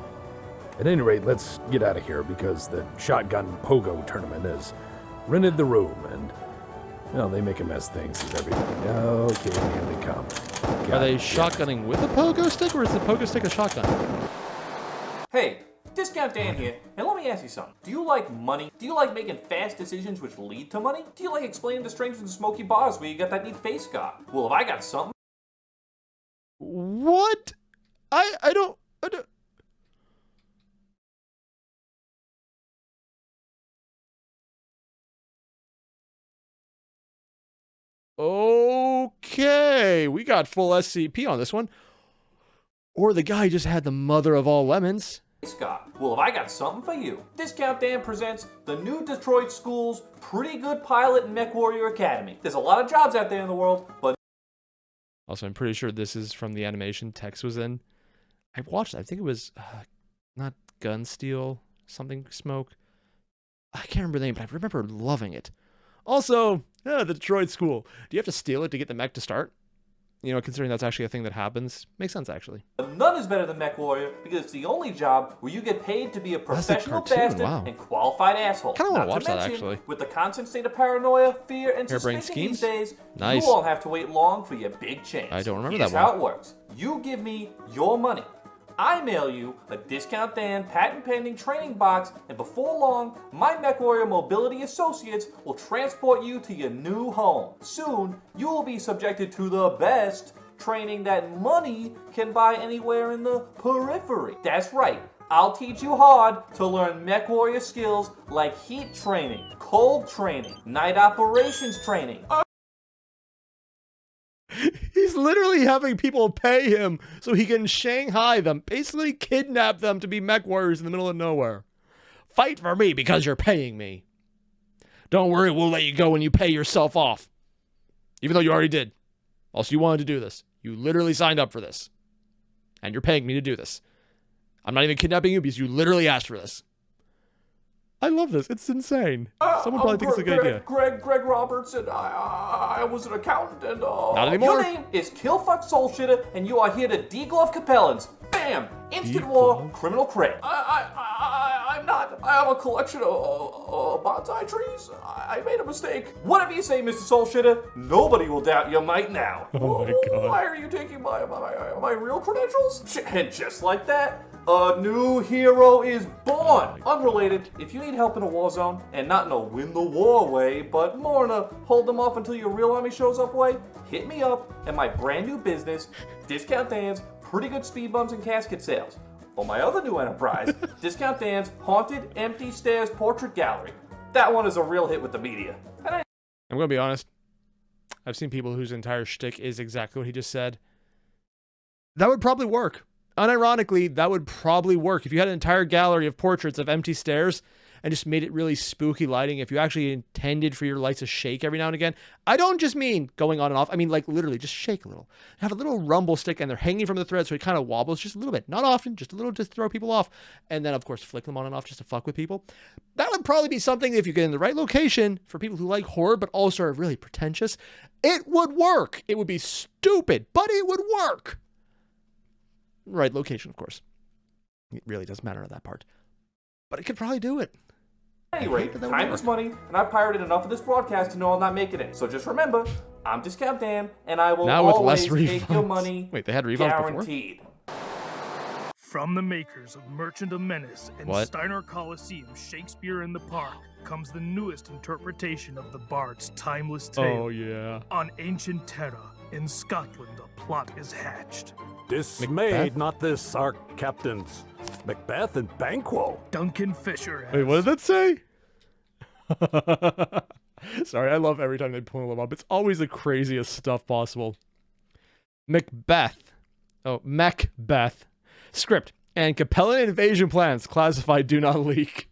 At any rate, let's get out of here because the shotgun pogo tournament has rented the room and, they make a mess of things as everything. Okay, here they come. Are they shotgunning with a pogo stick, or is the pogo stick a shotgun? Hey, Discount Dan here, and let me ask you something. Do you like money? Do you like making fast decisions which lead to money? Do you like explaining to strangers in smoky bars where you got that neat face scar? Well, if I got something... What? I don't... Okay, we got full SCP on this one. Or the guy just had the mother of all lemons. Scott. Well, if I got something for you. Discount Dan presents the new Detroit School's Pretty Good Pilot and Mech Warrior Academy. There's a lot of jobs out there in the world, but... Also, I'm pretty sure this is from the animation Tex was in. I watched it. I think it was not Gunsteel, something Smoke. I can't remember the name, but I remember loving it. Also, the Detroit School. Do you have to steal it to get the mech to start? Considering that's actually a thing that happens, makes sense, actually. None is better than Mech Warrior because it's the only job where you get paid to be a professional bastard and qualified asshole. Kind of want to watch that, actually. With the constant state of paranoia, fear, and Hairbrained suspicion schemes? these days, Nice. you won't have to wait long for your big chance. I don't remember Here's that one. how it works. You give me your money. I mail you a Discount Dan patent pending training box, and before long, my Mech Warrior Mobility Associates will transport you to your new home. Soon, you will be subjected to the best training that money can buy anywhere in the periphery. That's right. I'll teach you hard to learn Mech Warrior skills like heat training, cold training, night operations training. He's literally having people pay him so he can Shanghai them, basically kidnap them to be mech warriors in the middle of nowhere. Fight for me because you're paying me. Don't worry, we'll let you go when you pay yourself off. Even though you already did. Also, you wanted to do this. You literally signed up for this. And you're paying me to do this. I'm not even kidnapping you because you literally asked for this. I love this. It's insane. Someone probably thinks it's a good idea. Greg Roberts, and I was an accountant, and not anymore. Your name is Killfuck Soulshitter, and you are here to deglove Capellans. Bam! Instant war, criminal Craig. I'm not. I have a collection of bonsai trees. I made a mistake. Whatever you say, Mr. Soulshitter, nobody will doubt your might now. Oh my God. Why are you taking my real credentials? And just like that, a new hero is born. Unrelated, if you need help in a war zone, and not in a win the war way, but more in a hold them off until your real army shows up way, hit me up at my brand new business, Discount Dan's Pretty Good Speed Bumps and Casket Sales. Or my other new enterprise, Discount Dan's Haunted Empty Stairs Portrait Gallery. That one is a real hit with the media. And I'm going to be honest. I've seen people whose entire shtick is exactly what he just said. That would probably work. Unironically, that would probably work. If you had an entire gallery of portraits of empty stairs and just made it really spooky lighting, if you actually intended for your lights to shake every now and again. I don't just mean going on and off. I mean, like, literally, just shake a little. Have a little rumble stick, and they're hanging from the thread, so it kind of wobbles just a little bit. Not often, just a little, just to throw people off. And then, of course, flick them on and off just to fuck with people. That would probably be something, if you get in the right location, for people who like horror, but also are really pretentious. It would work. It would be stupid, but it would work. Right location, of course. It really doesn't matter on that part. But it could probably do it. At any rate, time is money, and I've pirated enough of this broadcast to know I'm not making it. So just remember, I'm Discount Dan, and I will always take your money. Wait, they had refunds guaranteed. before? From the makers of Merchant of Menace and Steiner Coliseum Shakespeare in the Park comes the newest interpretation of the Bard's timeless tale. Oh, yeah. On ancient Terra, in Scotland, a plot is hatched. Dismayed, not this, our captains. Macbeth and Banquo. Duncan Fisher has... Wait, what did that say? Sorry, I love every time they pull them up. It's always the craziest stuff possible. Macbeth. Oh, Macbeth. Script and compelling invasion plans classified do not leak.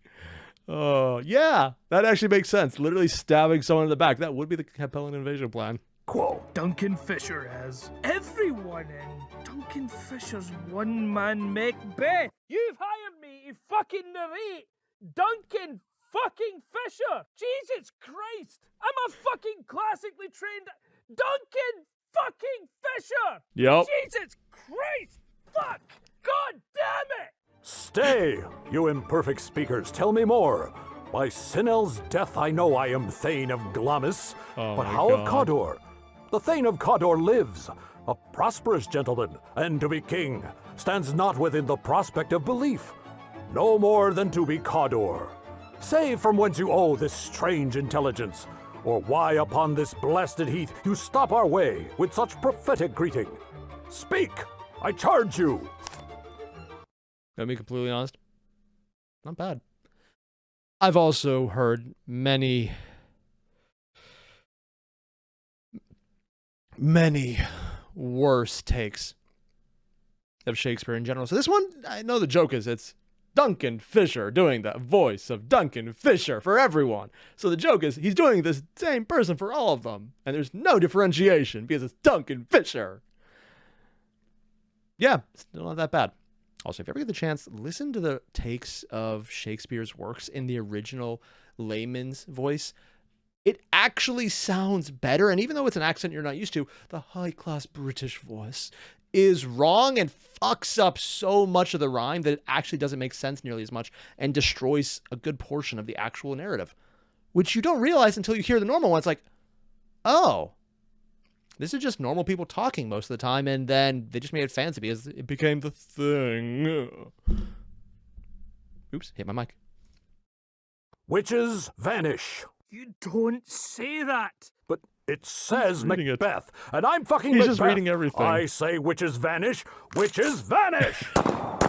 Oh, yeah, that actually makes sense. Literally stabbing someone in the back. That would be the compelling invasion plan. Quote. Duncan Fisher as everyone in Duncan Fisher's one-man Macbeth. You've hired me to fucking narrate Duncan fucking Fisher. Jesus Christ. I'm a fucking classically trained Duncan fucking Fisher. Yep. Jesus Christ. Fuck. God damn it. Stay, you imperfect speakers, tell me more. By Sinel's death I know I am Thane of Glamis, Oh but my how God. of Cawdor? The Thane of Cawdor lives, a prosperous gentleman, and to be king stands not within the prospect of belief. No more than to be Cawdor. Say from whence you owe this strange intelligence, or why upon this blasted heath you stop our way with such prophetic greeting. Speak, I charge you. Gotta be completely honest. Not bad. I've also heard many worse takes of Shakespeare in general. So this one, I know the joke is it's Duncan Fisher doing the voice of Duncan Fisher for everyone. So the joke is he's doing this same person for all of them. And there's no differentiation because it's Duncan Fisher. Yeah, still not that bad. Also, if you ever get the chance, listen to the takes of Shakespeare's works in the original layman's voice. It actually sounds better, and even though it's an accent you're not used to, the high-class British voice is wrong and fucks up so much of the rhyme that it actually doesn't make sense nearly as much and destroys a good portion of the actual narrative, which you don't realize until you hear the normal one. It's like, oh, this is just normal people talking most of the time, and then they just made it fancy because it became the thing. Oops, hit my mic. Witches vanish. You don't say that. But it says reading it. Macbeth, and I'm fucking He's Macbeth. just reading everything. I say witches vanish, witches vanish!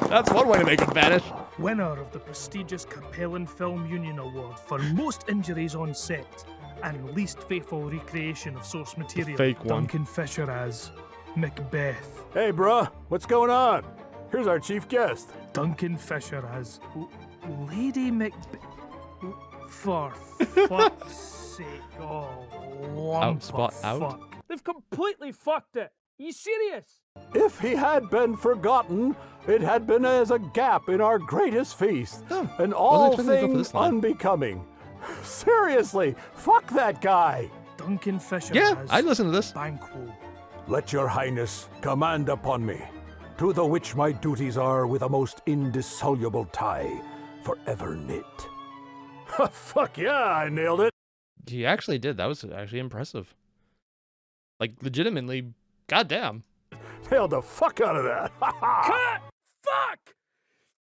That's one way to make it vanish. Winner of the prestigious Capellan Film Union Award for most injuries on set and least faithful recreation of source material, fake one. Duncan Fisher as Macbeth. Hey, bruh, what's going on? Here's our chief guest. Duncan Fisher as Lady Macbeth. For fuck's sake, oh, lump Spot of out? fuck. They've completely fucked it. You serious? If he had been forgotten, it had been as a gap in our greatest feast, Oh, and all wasn't expecting to go for things this line. unbecoming. Seriously, fuck that guy. Duncan Fisher Yeah, as I'd listen to this. Banquo. Let your highness command upon me, to the which my duties are with a most indissoluble tie, forever knit. Fuck yeah, I nailed it. He actually did. That was actually impressive. Like, legitimately, goddamn. Nailed the fuck out of that. Cut! Fuck!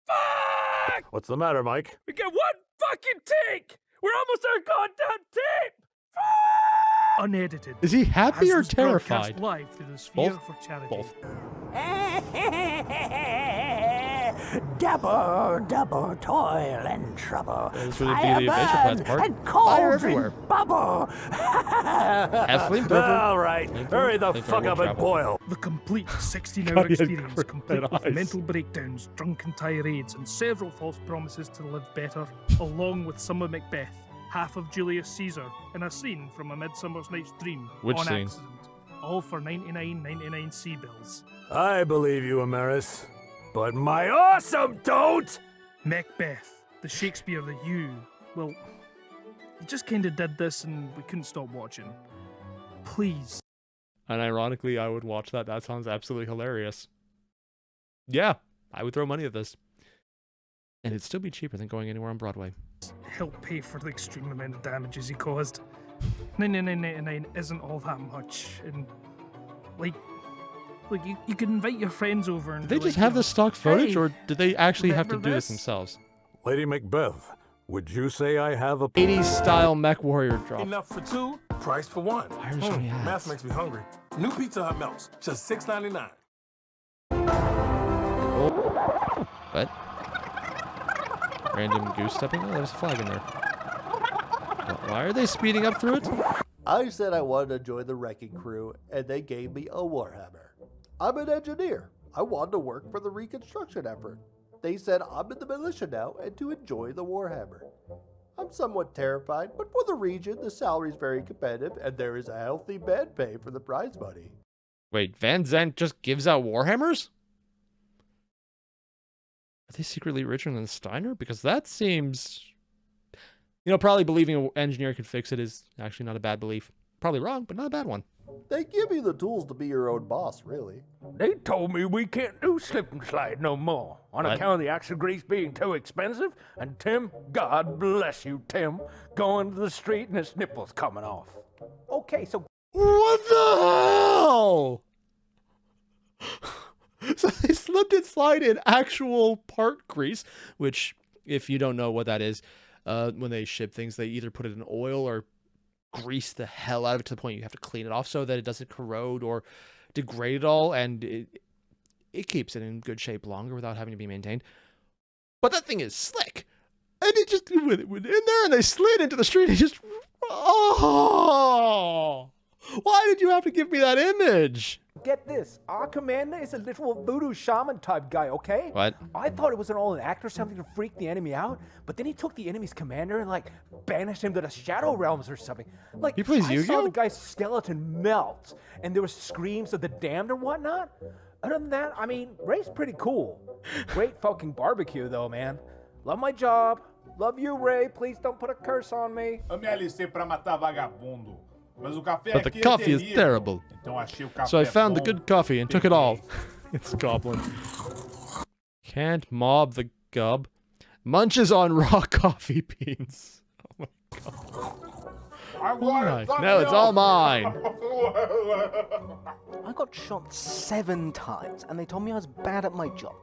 Fuck! What's the matter, Mike? We get one fucking take! We're almost our goddamn tape! Fuck! Unedited. Is he happy As or was broadcast terrified? live through the Sphere Both? for Charity. Both. Double, double toil and trouble. Those would be Fire the invasion plans burn part. and Fire cauldron everywhere. bubble. Have flame thrower. All right, hurry the Flamethrower fuck will up and travel. boil. The complete 16-hour God, he had experience, crooked complete with eyes. mental breakdowns, drunken tirades, and several false promises to live better, along with some of Macbeth, half of Julius Caesar, and a scene from A Midsummer's Night's Dream Which on scene? accident. All for 99.99 sea bills. I believe you, Amaris, but my awesome don't. Macbeth, the Shakespeare that you just kind of did this and we couldn't stop watching. Please. And ironically, I would watch that. That sounds absolutely hilarious. Yeah, I would throw money at this. And it'd still be cheaper than going anywhere on Broadway. Help pay for the extreme amount of damages he caused. 99.99 isn't all that much, and like you could invite your friends over and Did they be just like, have you know, this stock footage, "Hey, or did they actually have to remember do this this?" themselves? Lady Macbeth, would you say I have a 80s style mech warrior drop. Enough for two, price for one. Irish on the ass. Math makes me hungry. New Pizza Hut melts, just $6.99. What? Random goose stepping? Oh, there's a flag in there. Why are they speeding up through it? I said I wanted to join the wrecking crew, and they gave me a Warhammer. I'm an engineer. I wanted to work for the reconstruction effort. They said I'm in the militia now and to enjoy the Warhammer. I'm somewhat terrified, but for the region, the salary is very competitive and there is a healthy bed pay for the prize money. Wait, Van Zandt just gives out Warhammers? Are they secretly richer than Steiner? Because that seems... You know, probably believing an engineer could fix it is actually not a bad belief. Probably wrong, but not a bad one. They give you the tools to be your own boss, really. They told me we can't do slip and slide no more on What? account of the axle grease being too expensive. And Tim, God bless you, Tim, going to the street and his nipples coming off. Okay, so What the hell? So they slipped and slide in actual part grease, which, if you don't know what that is, when they ship things, they either put it in oil or grease the hell out of it to the point you have to clean it off so that it doesn't corrode or degrade at all, and it keeps it in good shape longer without having to be maintained. But that thing is slick, and it just went in there, and they slid into the street. And just why did you have to give me that image? get this. Our commander is a literal voodoo shaman type guy, okay? What? I thought it was all an act or something to freak the enemy out, but then he took the enemy's commander and, like, banished him to the Shadow Realms or something. Like, He plays I Yu-Gi-Oh? saw the guy's skeleton melt, and there were screams of the damned or whatnot. Other than that, I mean, Ray's pretty cool. Great fucking barbecue, though, man. Love my job. Love you, Ray. Please don't put a curse on me. Eu me alistei pra matar vagabundo. Mas o café But the aqui coffee is terrível. terrible. Então achei o café So I found the bom. good coffee and took it all. It's Goblin. Can't mob the gub. Munches on raw coffee beans. Oh my god. Agora, Why? No, it's all mine. I got shot 7 times, and they told me I was bad at my job.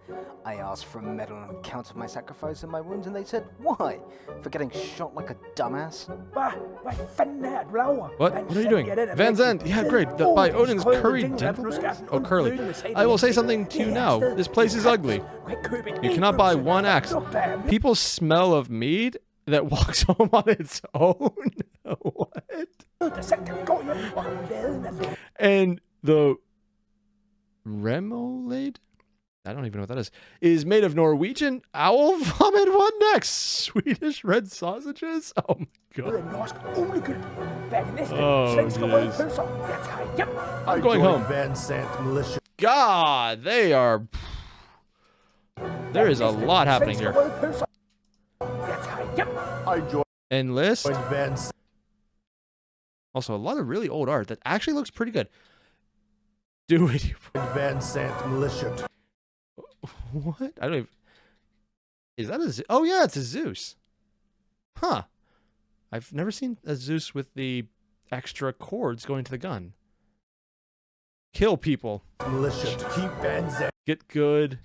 I asked for a medal on account of my sacrifice and my wounds, and they said, why? For getting shot like a dumbass? What? What are you doing? Van Zandt! Yeah, great. By Odin's curried gentleman? Oh, Curly. I will say something to you now. This place is ugly. You cannot buy one axe. People smell of mead that walks home on its own? What? And the remoulade? I don't even know what that is made of Norwegian owl vomit. What next? Swedish red sausages? Oh my god. Oh, jeez. I'm going home. Van Sant militia. God, they are... There is a lot happening here. I joined Enlist. Van Sant. Also, a lot of really old art that actually looks pretty good. Do it. Van Sant militia. What? I don't even... Is that a Zeus? Oh, yeah, it's a Zeus. Huh. I've never seen a Zeus with the extra cords going to the gun. Kill people. Militia. Keep Van Sant. Get good.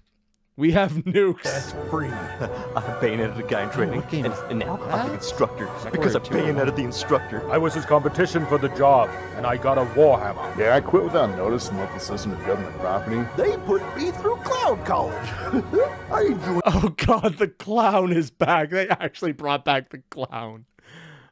We have nukes. That's free. I bayoneted a guy in training, What game is and now that? I'm the instructor because I bayoneted the instructor. I was his competition for the job, and I got a Warhammer. Yeah, I quit without notice and left the system of government property. They put me through clown college. I enjoy. Oh god, the clown is back. They actually brought back the clown.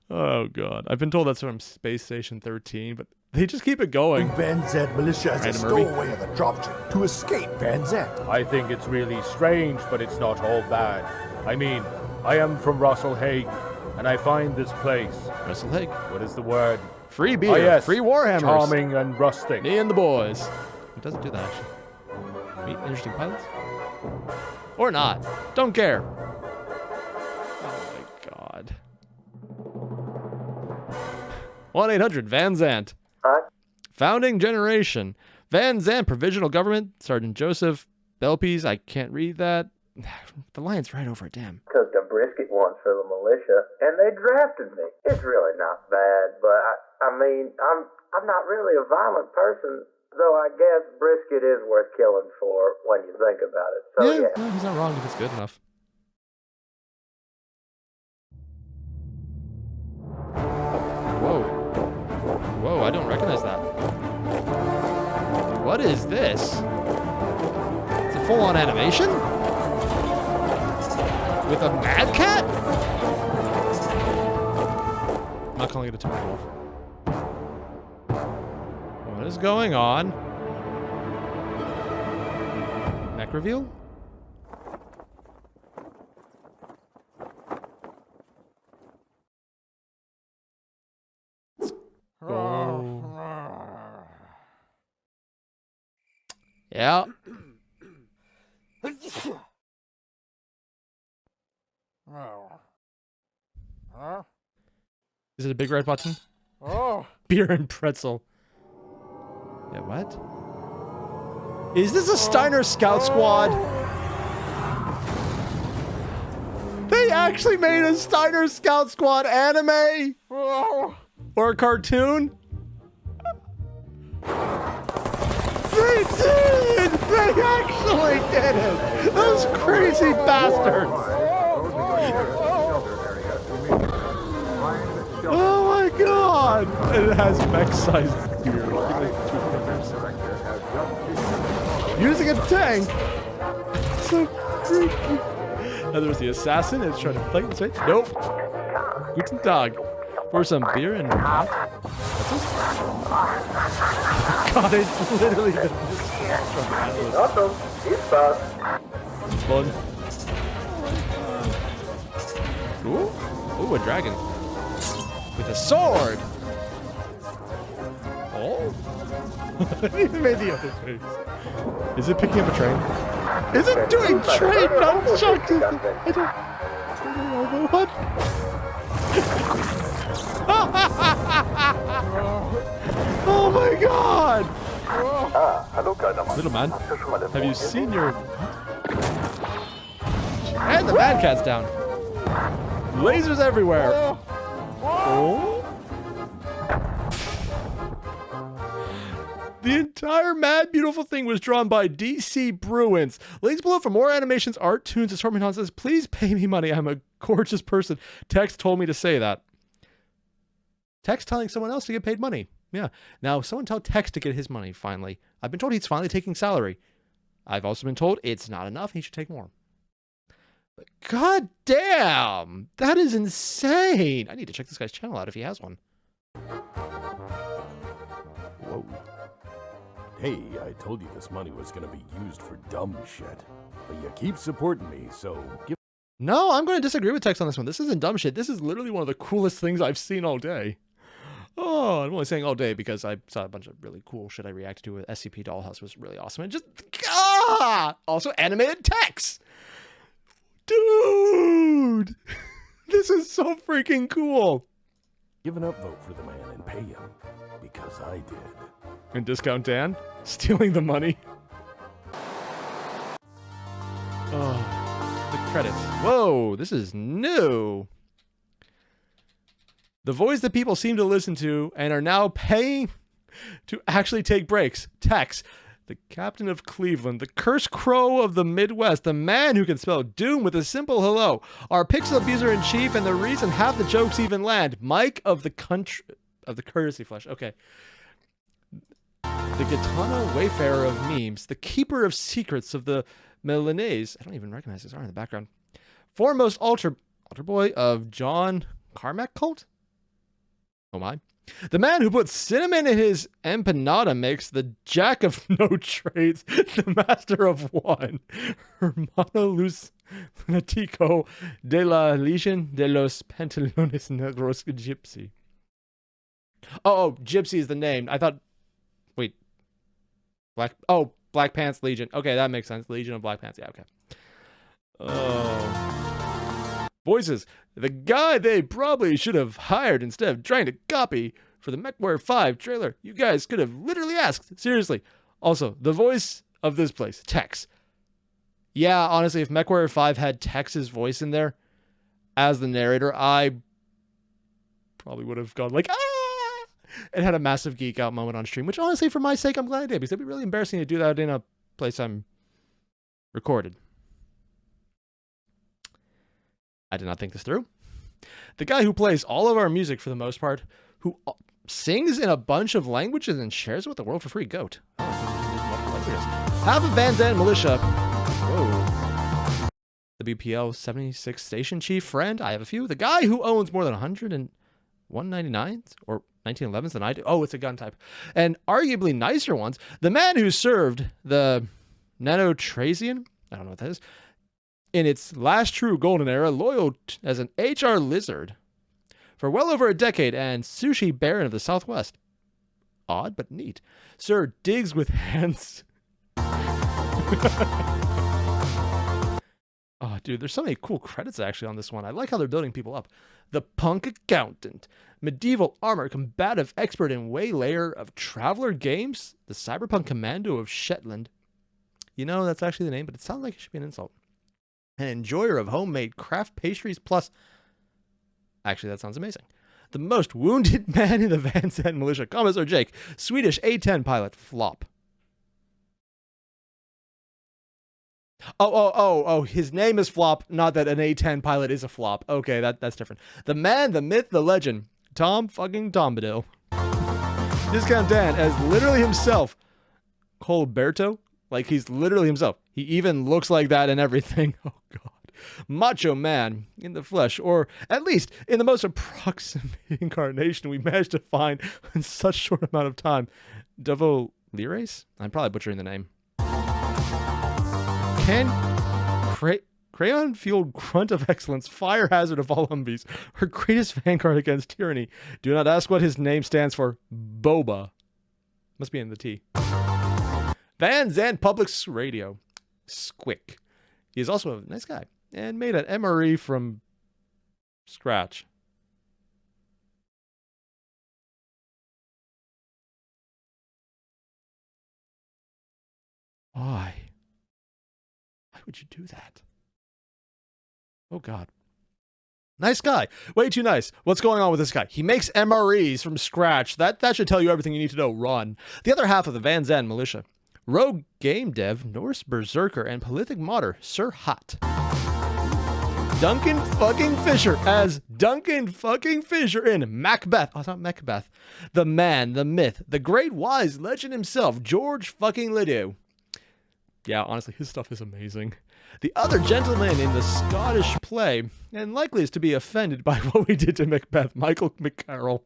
Oh god. I've been told that's from Space Station 13, but they just keep it going. Van Sant militia as a Random Irby. stowaway of the dropship to escape Van Sant. I think it's really strange, but it's not all bad. I mean, I am from Russell Hague, and I find this place. Russell Hague. What is the word? Free beer. Oh, yes. Free Warhammers. Charming and rustic. Me and the boys. It doesn't do that, actually. Meet interesting pilots? Or not. Don't care. Oh my god. 1-800-VAN ZANT. Founding generation. Van Zandt, provisional government. Sergeant Joseph Belpies. I can't read that. The line's right over it, damn. Cooked a brisket once for the militia, and they drafted me. It's really not bad, but I mean, I'm not really a violent person, though I guess brisket is worth killing for when you think about it. So yeah. No, he's not wrong if it's good enough. Whoa. Whoa, I don't recognize that. What is this? It's a full-on animation? With a mad cat? I'm not calling it a total wolf. What is going on? Mech reveal? Yeah. Is it a big red button? Oh. Beer and pretzel. Yeah, what? Is this a Steiner Scout Squad? They actually made a Steiner Scout Squad anime? Or a cartoon? They did! They actually did it! Those crazy bastards! Oh my god! And it has mech-sized beer. Like 2 fingers. Using a tank! So freaky. And there's the assassin that's trying to fight and say, nope. Guten Tag. For some beer and hot. God, it's literally the Awesome. He's fast. It's fun. Ooh. Ooh, a dragon. With a sword! Oh? He made the other face. Is it picking up a train? Is it doing train nunchucks? I don't know what. Oh my god! Little man, have you seen your... And the Mad Cat's down. Lasers everywhere. Oh? The entire Mad Beautiful thing was drawn by DC Bruins. Links below for more animations, art, tunes, assortment nonsense. Please pay me money. I'm a gorgeous person. Tex told me to say that. Tex telling someone else to get paid money. Yeah. Now, someone tell Tex to get his money, finally. I've been told he's finally taking salary. I've also been told it's not enough. He should take more. But god damn! That is insane! I need to check this guy's channel out if he has one. Whoa. Hey, I told you this money was gonna be used for dumb shit. But you keep supporting me, so give... No, I'm going to disagree with Tex on this one. This isn't dumb shit. This is literally one of the coolest things I've seen all day. Oh, I'm only saying all day because I saw a bunch of really cool shit I reacted to with SCP Dollhouse. Was really awesome. And just, also animated Tex! Dude! This is so freaking cool! Give an upvote for the man and pay him. Because I did. And Discount Dan? Stealing the money? Oh, the credits. Whoa, this is new! The voice that people seem to listen to and are now paying to actually take breaks. Tex, the captain of Cleveland, the cursed crow of the Midwest, the man who can spell doom with a simple hello, our pixel abuser in chief, and the reason half the jokes even land. Mike of the country of the courtesy flesh. Okay. The Gitana Wayfarer of memes, the keeper of secrets of the Milanese. I don't even recognize his art in the background. Foremost altar boy of John Carmack cult? Oh my. The man who puts cinnamon in his empanada mix, the jack of no trades, the master of one, Hermano Lunatico de la Legion de los Pantalones Negros Gypsy. Oh, Gypsy is the name. I thought, wait, Black Pants Legion. Okay, that makes sense. Legion of Black Pants. Yeah, okay. Oh. Voices. The guy they probably should have hired instead of trying to copy for the MechWarrior 5 trailer. You guys could have literally asked. Seriously. Also, the voice of this place, Tex. Yeah, honestly, if MechWarrior 5 had Tex's voice in there as the narrator, I probably would have gone like, ah! And had a massive geek out moment on stream, which honestly, for my sake, I'm glad I did, because it'd be really embarrassing to do that in a place I'm recorded. I did not think this through. The guy who plays all of our music for the most part, who sings in a bunch of languages and shares it with the world for free. Goat. Half of Van Zandt Militia. Whoa. The BPL 76 station chief friend. I have a few. The guy who owns more than 199s or 1911s than I do. Oh, it's a gun type. And arguably nicer ones. The man who served the Nanotrazian, I don't know what that is, in its last true golden era, loyal as an HR lizard for well over a decade and sushi baron of the Southwest. Odd, but neat. Sir digs with hands. Oh, dude, there's so many cool credits actually on this one. I like how they're building people up. The punk accountant, medieval armor combative expert in waylayer of traveler games, the cyberpunk commando of Shetland. You know, that's actually the name, but it sounds like it should be an insult. An enjoyer of homemade craft pastries plus... Actually, that sounds amazing. The most wounded man in the Van Zandt militia, Commissar Jake, Swedish A-10 pilot, flop. Oh, his name is Flop, not that an A-10 pilot is a flop. Okay, that's different. The man, the myth, the legend, Tom fucking Bombadil. Discount Dan as literally himself. Colberto, like he's literally himself. He even looks like that and everything. Oh, God. Macho man in the flesh, or at least in the most approximate incarnation we managed to find in such short amount of time. Devo Lyrace? I'm probably butchering the name. Crayon-fueled grunt of excellence, fire hazard of all Humvees, her greatest vanguard against tyranny. Do not ask what his name stands for. Boba. Must be in the T. Van Zandt Public Radio. Squick. He is also a nice guy and made an MRE from scratch. Why? Why would you do that? Oh, God. Nice guy. Way too nice. What's going on with this guy? He makes MREs from scratch. That should tell you everything you need to know. Run. The other half of the Van Zandt militia. Rogue game dev, Norse berserker, and prolific modder, Sir Hot. Duncan fucking Fisher as Duncan fucking Fisher in Macbeth. Oh, it's not Macbeth. The man, the myth, the great wise legend himself, George fucking Ledoux. Yeah, honestly, his stuff is amazing. The other gentleman in the Scottish play, and likely is to be offended by what we did to Macbeth, Michael McCarroll.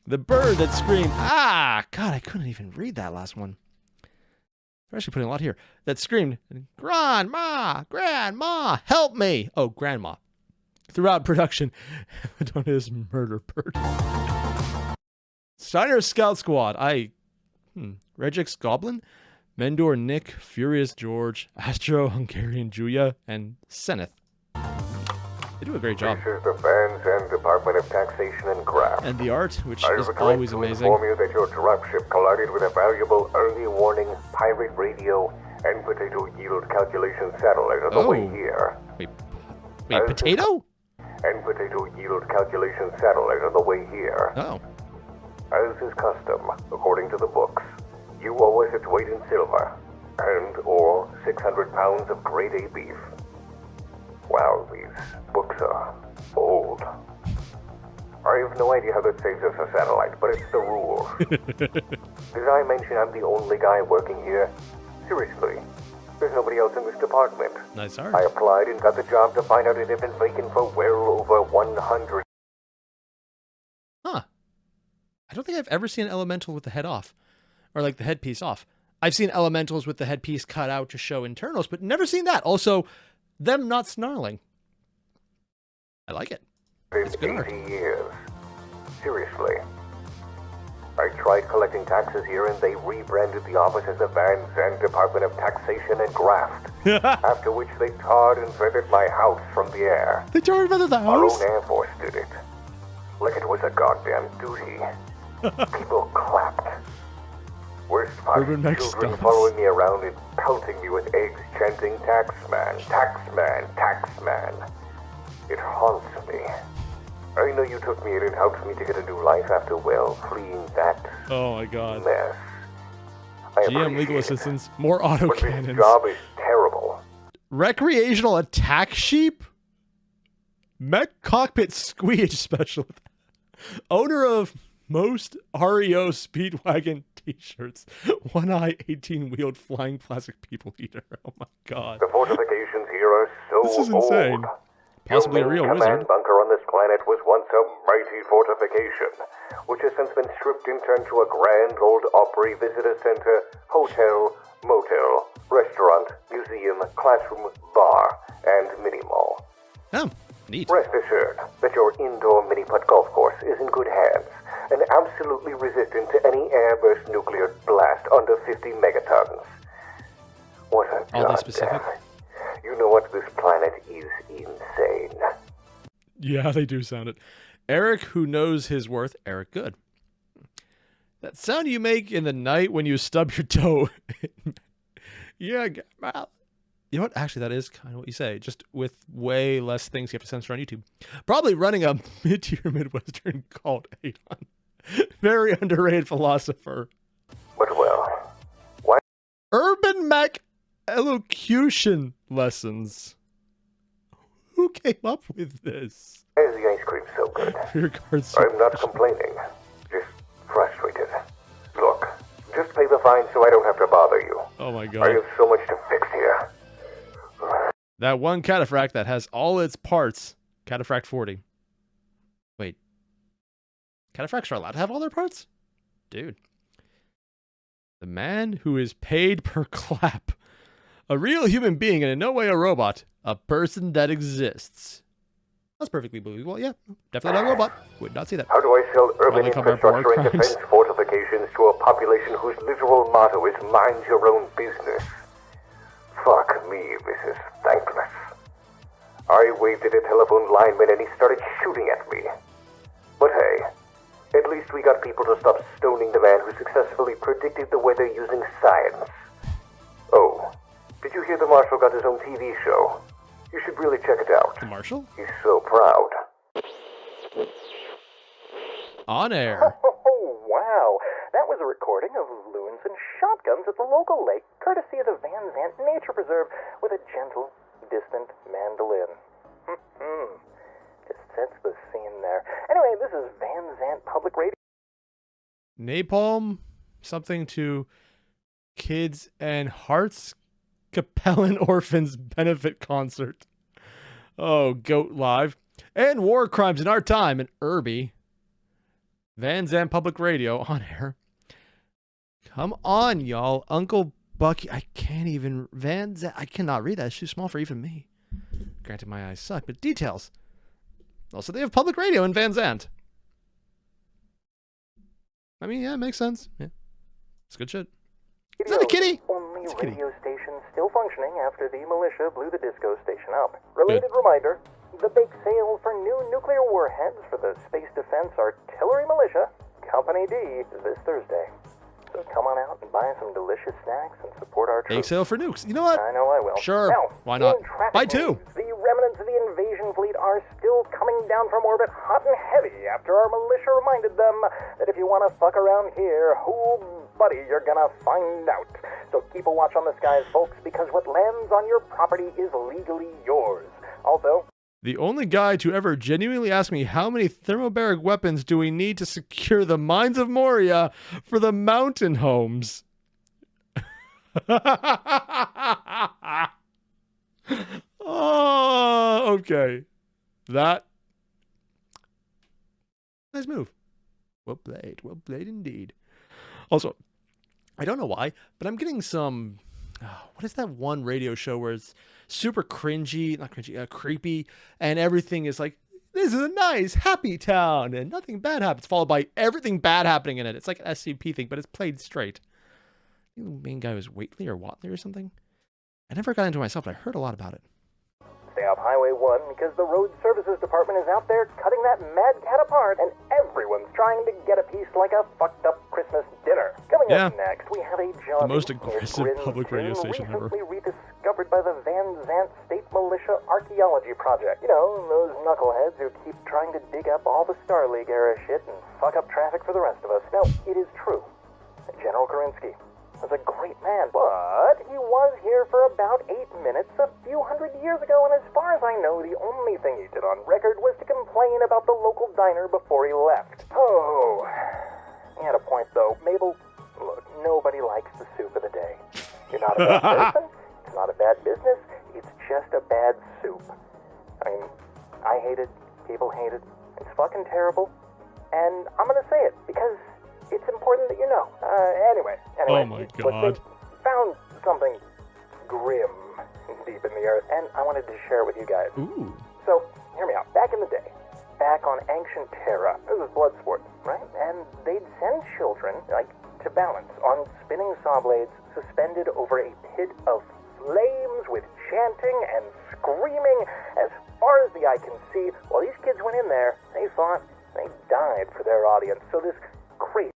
The bird that screamed, ah! God, I couldn't even read that last one. They're actually putting a lot here. That screamed, Grandma, Grandma, help me! Oh, Grandma. Throughout production, Madonna's murder bird. Steiner Scout Squad. Regix Goblin, Mendor Nick, Furious George, Astro-Hungarian Julia, and Seneth. They do a great job. This is the Van Zandt Department of Taxation and Graft. And the art, which is always amazing. I inform you that your dropship collided with a valuable early warning pirate radio and potato yield calculation satellite on the way here. Wait, potato? And potato yield calculation satellite on the way here. Oh. As is custom, according to the books, you owe us its weight in silver and or 600 pounds of grade A beef. Wow, these books are old. I have no idea how that saves us a satellite, but it's the rule. Did I mention I'm the only guy working here? Seriously, there's nobody else in this department. Nice art. I applied and got the job to find out it had been vacant for well over 100. Huh. I don't think I've ever seen an elemental with the head off. Or like the headpiece off. I've seen elementals with the headpiece cut out to show internals, but never seen that. Also, them not snarling. I like it. It's good art. 80 years. Seriously. I tried collecting taxes here and they rebranded the office as the Van Zandt Department of Taxation and Graft. After which they tarred and feathered my house from the air. They tarred and feathered the Our house? own Airforce did it. Like it was a goddamn duty. People clapped. Worst part, children following me around and pelting me with eggs, chanting, "Taxman, Taxman, Taxman." It haunts me. I know you took me in and helped me to get a new life after, well, fleeing that oh my God. mess. GM legal assistance, more auto cannons. This job is terrible. Recreational attack sheep? Mech cockpit squeege specialist. Owner of most REO Speedwagon t-shirts. One eye 18-wheeled flying plastic people eater. Oh my God. The fortifications here are so this is insane. old. possibly a Your main real command wizard. bunker on this planet was once a mighty fortification, which has since been stripped and turned to a grand old Opry visitor center, hotel, motel, restaurant, museum, classroom, bar, and mini-mall. Oh, neat. Rest assured that your indoor mini-putt golf course is in good hands and absolutely resistant to any airburst nuclear blast under 50 megatons. What a All that specific? You know what? This planet is insane. Yeah, they do sound it. Eric, who knows his worth. Eric Good. That sound you make in the night when you stub your toe. Yeah, you know what? Actually, that is kind of what you say, just with way less things you have to censor on YouTube. Probably running a mid-tier Midwestern cult. Adon. Very underrated philosopher. But well, why? Urban Mac elocution lessons. Who came up with this? Why is the ice cream so good? Your card's I'm not complaining, just frustrated. Look, just pay the fine so I don't have to bother you. Oh my I god. have so much to fix here. That one cataphract that has all its parts. Cataphract 40. Wait. Cataphracts are allowed to have all their parts? Dude. The man who is paid per clap. A real human being and in no way a robot. A person that exists. That's perfectly believable. Yeah, definitely not a robot. Would not see that. How do I sell urban Probably cover up war infrastructure and crimes. defense fortifications to a population whose literal motto is mind your own business? Fuck me, this is thankless. I waved at a telephone lineman and he started shooting at me. But hey, at least we got people to stop stoning the man who successfully predicted the weather using science. Oh, did you hear the Marshal got his own TV show? You should really check it out. The Marshal? He's so proud. On air. Oh, wow. That was a recording of loons and shotguns at the local lake, courtesy of the Van Zandt Nature Preserve, with a gentle, distant mandolin. Just sets the scene there. Anyway, this is Van Zandt Public Radio. Napalm? Something to Kids and Hearts? Capellan Orphans Benefit Concert. Oh, Goat Live. And War Crimes in Our Time in Irby. Van Zandt Public Radio on air. Come on, y'all. Uncle Bucky. I can't even. Van Zandt. I cannot read that. It's too small for even me. Granted, my eyes suck, but details. Also, they have public radio in Van Zandt. I mean, yeah, it makes sense. Yeah. It's good shit. Is that a kitty? Only radio station still functioning after the militia blew the disco station up. Related reminder, the bake sale for new nuclear warheads for the Space Defense Artillery Militia, Company D, this Thursday. So come on out and buy some delicious snacks and support our Bake troops. sale for nukes. You know what? I know I will. Sure. Now, Why not? in traffic Buy two. news, the remnants of the invasion fleet are still coming down from orbit hot and heavy after our militia reminded them that if you want to fuck around here, oh buddy, you're gonna find out. So keep a watch on the skies, folks, because what lands on your property is legally yours. Also, The only guy to ever genuinely ask me how many thermobaric weapons do we need to secure the mines of Moria for the mountain homes? Oh, okay. That. Nice move. Well played indeed. Also, I don't know why, but I'm getting some. What is that one radio show where it's super cringy, not cringy, creepy, and everything is like, this is a nice, happy town, and nothing bad happens, followed by everything bad happening in it. It's like an SCP thing, but it's played straight. I think the main guy was Waitley or Watley or something. I never got into it myself, but I heard a lot about it. stay off Highway 1 because the Road Services Department is out there cutting that mad cat apart, and everyone's trying to get a piece like a fucked up Christmas dinner. Coming up next, we have a job. The most aggressive public radio station ever. Recently rediscovered by the Van Zandt State Militia Archaeology Project. You know, those knuckleheads who keep trying to dig up all the Star League era shit and fuck up traffic for the rest of us. Now, it is true. General Kerensky was a great man, but he was here for about 8 minutes a few hundred years ago, and as far as I know, the only thing he did on record was to complain about the local diner before he left. Oh, he had a point though. Mabel, look, nobody likes the soup of the day. You're not a bad person, it's not a bad business, it's just a bad soup. I mean, I hate it. People hate it. It's fucking terrible. And I'm gonna say it because it's important that you know. Anyway. Oh my God. They found something grim deep in the earth, and I wanted to share it with you guys. Ooh. So, hear me out. Back in the day, back on ancient Terra, this was blood sport, right? And they'd send children, to balance on spinning saw blades suspended over a pit of flames with chanting and screaming as far as the eye can see. While these kids went in there, they thought they died for their audience. So this crazy...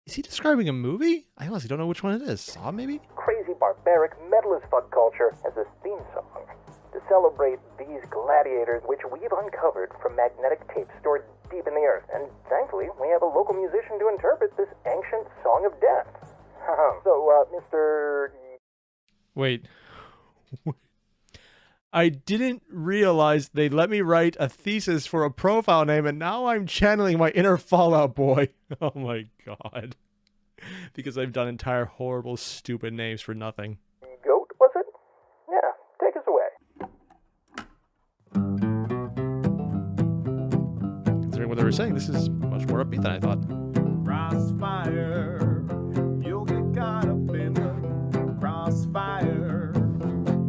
Is he describing a movie? I honestly don't know which one it is. Saw, maybe? Crazy, barbaric, metal as fuck culture as a theme song to celebrate these gladiators, which we've uncovered from magnetic tapes stored deep in the earth. And thankfully, we have a local musician to interpret this ancient song of death. So, Mr... Wait. I didn't realize they'd let me write a thesis for a profile name, and now I'm channeling my inner Fallout Boy. Oh my God. Because I've done entire horrible, stupid names for nothing. Goat, was it? Yeah, take us away. Considering what they were saying, this is much more upbeat than I thought. Crossfire, you'll get caught up in the crossfire.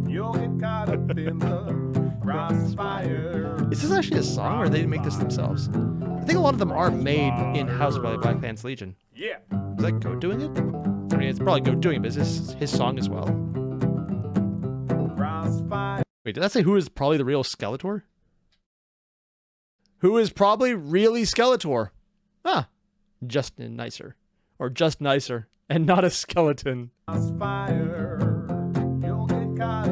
You'll get caught up in the crossfire. Is this actually a song, or did they make this themselves? I think a lot of them are made in-house by the Black Pants Legion. Yeah. Is that Goat doing it? I mean, it's probably Goat doing it, but is this his song as well? Crossfire. Wait, did that say who is probably the real Skeletor? Who is probably really Skeletor? Ah, just nicer. Or just nicer, and not a skeleton.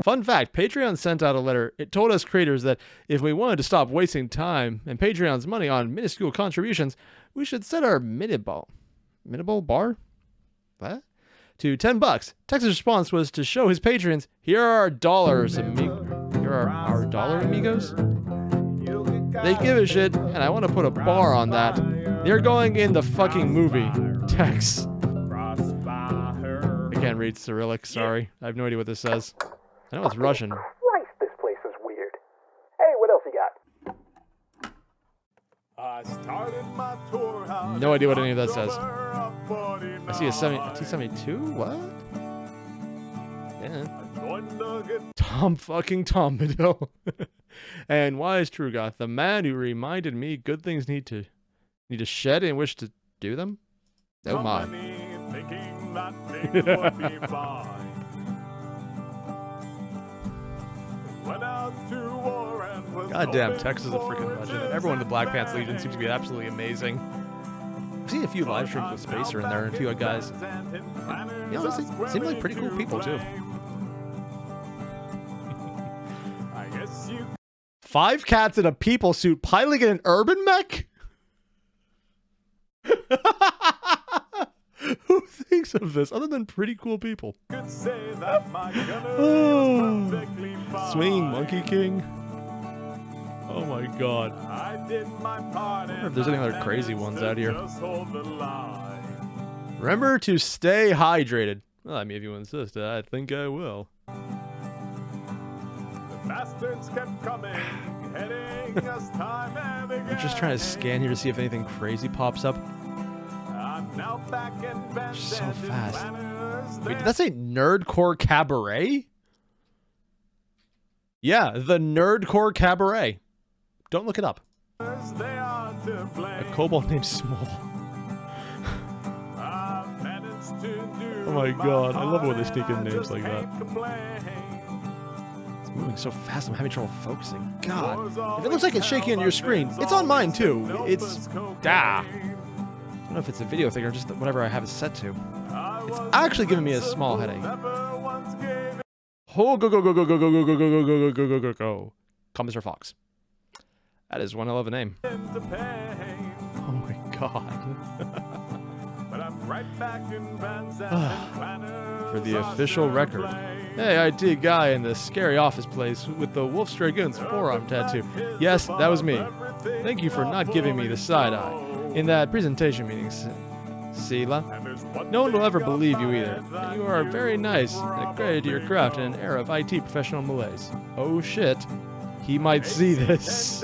Fun fact, Patreon sent out a letter. It told us creators that if we wanted to stop wasting time and Patreon's money on minuscule contributions, we should set our minable bar? What? To $10. Tex's response was to show his patrons, here are our dollars, here are our dollar amigos. They give a shit, and I want to put a bar on that. They're going in the fucking movie. Tex. I can't read Cyrillic, sorry. I have no idea what this says. I know it's Russian. Christ, this place is weird. Hey, what else you got? I started my tour out. No idea what any of that says. I see a T-72? What? Yeah. Tom Bombadil. And wise Trugoth, the man who reminded me good things need to shed and wish to do them? Oh my. Goddamn, Tex is a freaking legend. Everyone in the Black Pants Legion seems to be absolutely amazing. I've seen a few live streams with Spacer in there and a few guys. You know, they seem like pretty cool people too. 5 cats in a people suit piloting an urban mech? Who thinks of this other than pretty cool people? Oh, Swinging Monkey King. Oh my God. I wonder if there's any other crazy ones out here. Remember to stay hydrated. Well, I mean, if you insist, I think I will. Bastards kept coming, heading us time and again. I'm just trying to scan here to see if anything crazy pops up. I'm now back in so fast. Wait, did that say Nerdcore Cabaret? Yeah, the Nerdcore Cabaret. Don't look it up. A kobold named Small. Oh my God, I love it when they sneak in names like that. Moving so fast, I'm having trouble focusing. God, if it looks like it's shaking on your screen, it's on mine too. It's I don't know if it's a video thing or just whatever I have it set to. It's actually giving me a small headache. Oh, go, go, go, go, go, go, go, go, go, go, go, go, go, go, go. Call Mr. Fox. That is one hell of a name. Oh my God. For the official record. Hey, IT guy in the scary office place with the Wolf's Dragoon's forearm tattoo. Yes, that was me. Thank you for not giving me the side eye in that presentation meeting. Sela. No one will ever believe you either. And you are very nice and accredited to your craft in an era of IT professional malaise. Oh shit. He might see this.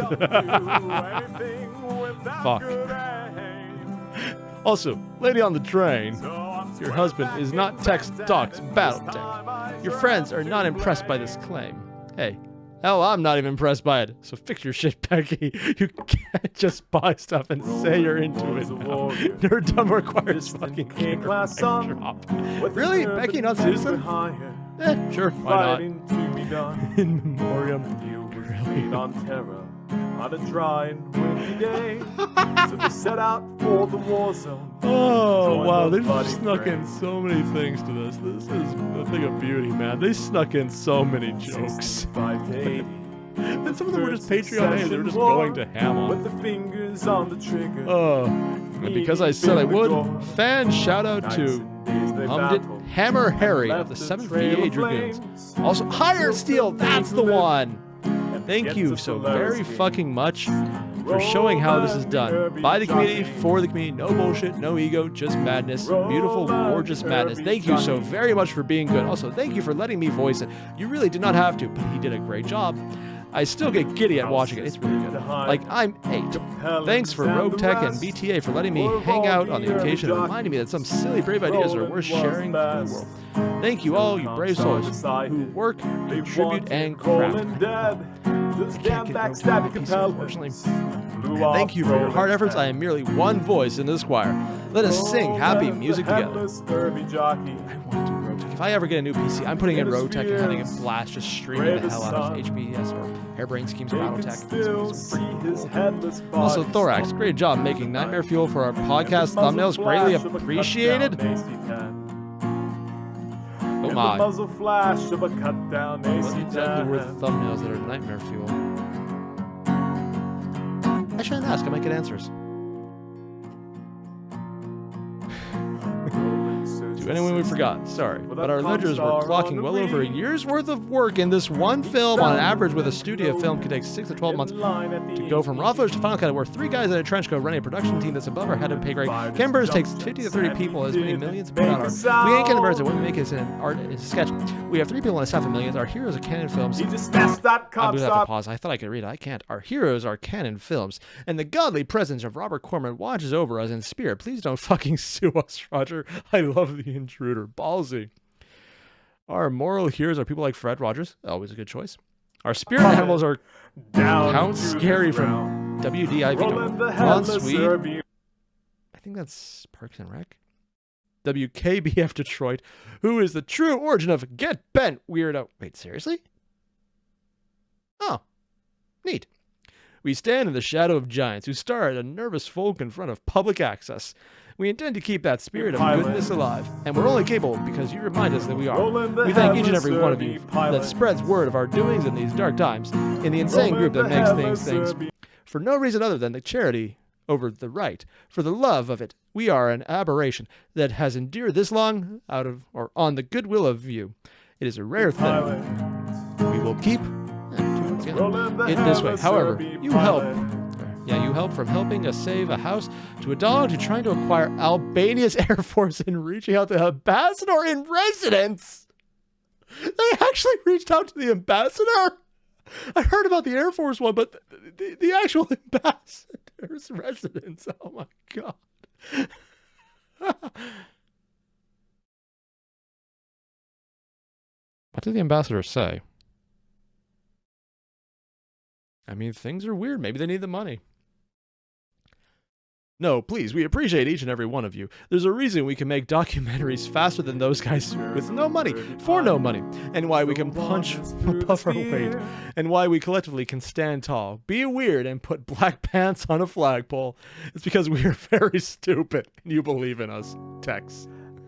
Fuck. Also, lady on the train, your husband is not tech stocks Battletech. Your friends are not impressed by this claim. Hey, hell, I'm not even impressed by it. So fix your shit, Becky. You can't just buy stuff and say you're into it now. Nerddom requires fucking drop. Really? Becky, not Susan? Sure, why not? In memoriam. Really? On terror on a dry and windy day. So they set out for the war zone. Oh, wow, they snuck in so many things to this. This is a thing of beauty, man. They snuck in so many jokes. And some of them were just Patreon, they were just going to ham on. With the fingers on the trigger. Oh, and because I said I would, fan shout out to Hammer Harry of the 7th VA Dragoons. Also, Higher Steel, that's the one! Thank you so very fucking much for showing how this is done. By the community, for the community, no bullshit, no ego, just madness. Beautiful, gorgeous madness. Thank you so very much for being good. Also, thank you for letting me voice it. You really did not have to, but he did a great job. I still get giddy at watching it. It's really good. Like, I'm 8. Thanks for Rogue Tech and BTA for letting me hang out on the occasion and reminding me that some silly brave ideas are worth sharing with the world. Thank you all, you brave souls, who work, contribute, and craft. I can't get Rogue Tech on PC, unfortunately. And thank you for your hard efforts. I am merely one voice in this choir. Let us sing happy music together. I want to do Rogue Tech. If I ever get a new PC, I'm putting in Rogue Tech and having it blast, just streaming the hell out of HBS or Hairbrain Schemes or Battletech. Cool. Also, Thorax, great job making Nightmare Fuel for our podcast thumbnails. Greatly appreciated. Oh my. What exactly were the thumbnails that are Nightmare Fuel? I shouldn't ask, I might get answers. To anyone we forgot, sorry, but our ledgers were clocking well over a year's worth of work in this one film. On average, with a studio film, could take 6 to 12 months to go from raw footage to final cut, where 3 guys in a trench coat running a production team that's above our head of pay grade. Canberra's takes 50 to 30 people, as many millions to put out our. We ain't Canberra's that wouldn't make it in art and sketch. We have 3 people on a staff of millions. Our heroes are canon films. I'm gonna have to pause. I thought I could read it. I can't. Our heroes are canon films, and the godly presence of Robert Corman watches over us in spirit. Please don't fucking sue us, Roger. I love the intruder. Ballsy. Our moral heroes are people like Fred Rogers. Always a good choice. Our spirit animals are Count Scary from WDIV. Ron Sweet. I think that's Parks and Rec. WKBF Detroit, who is the true origin of Get Bent, weirdo. Wait, seriously? Oh, neat. We stand in the shadow of giants who stare at a nervous folk in front of public access. We intend to keep that spirit of goodness alive, and we're only capable because you remind us that we are. We thank each and every one of you that spreads word of our doings in these dark times, in the insane group that makes things for no reason other than the charity over the right. For the love of it, we are an aberration that has endured this long out of or on the goodwill of you. It is a rare thing. We will keep it this way. However, you help. Yeah, you help from helping us save a house to a dog to trying to acquire Albania's Airforce and reaching out to the ambassador in residence. They actually reached out to the ambassador? I heard about the Air Force one, but the actual ambassador's residence. Oh my God. What did the ambassador say? I mean, things are weird. Maybe they need the money. No, please, we appreciate each and every one of you. There's a reason we can make documentaries faster than those guys with no money, for no money, and why we can punch above our weight, and why we collectively can stand tall, be weird, and put black pants on a flagpole. It's because we are very stupid, and you believe in us. Tex.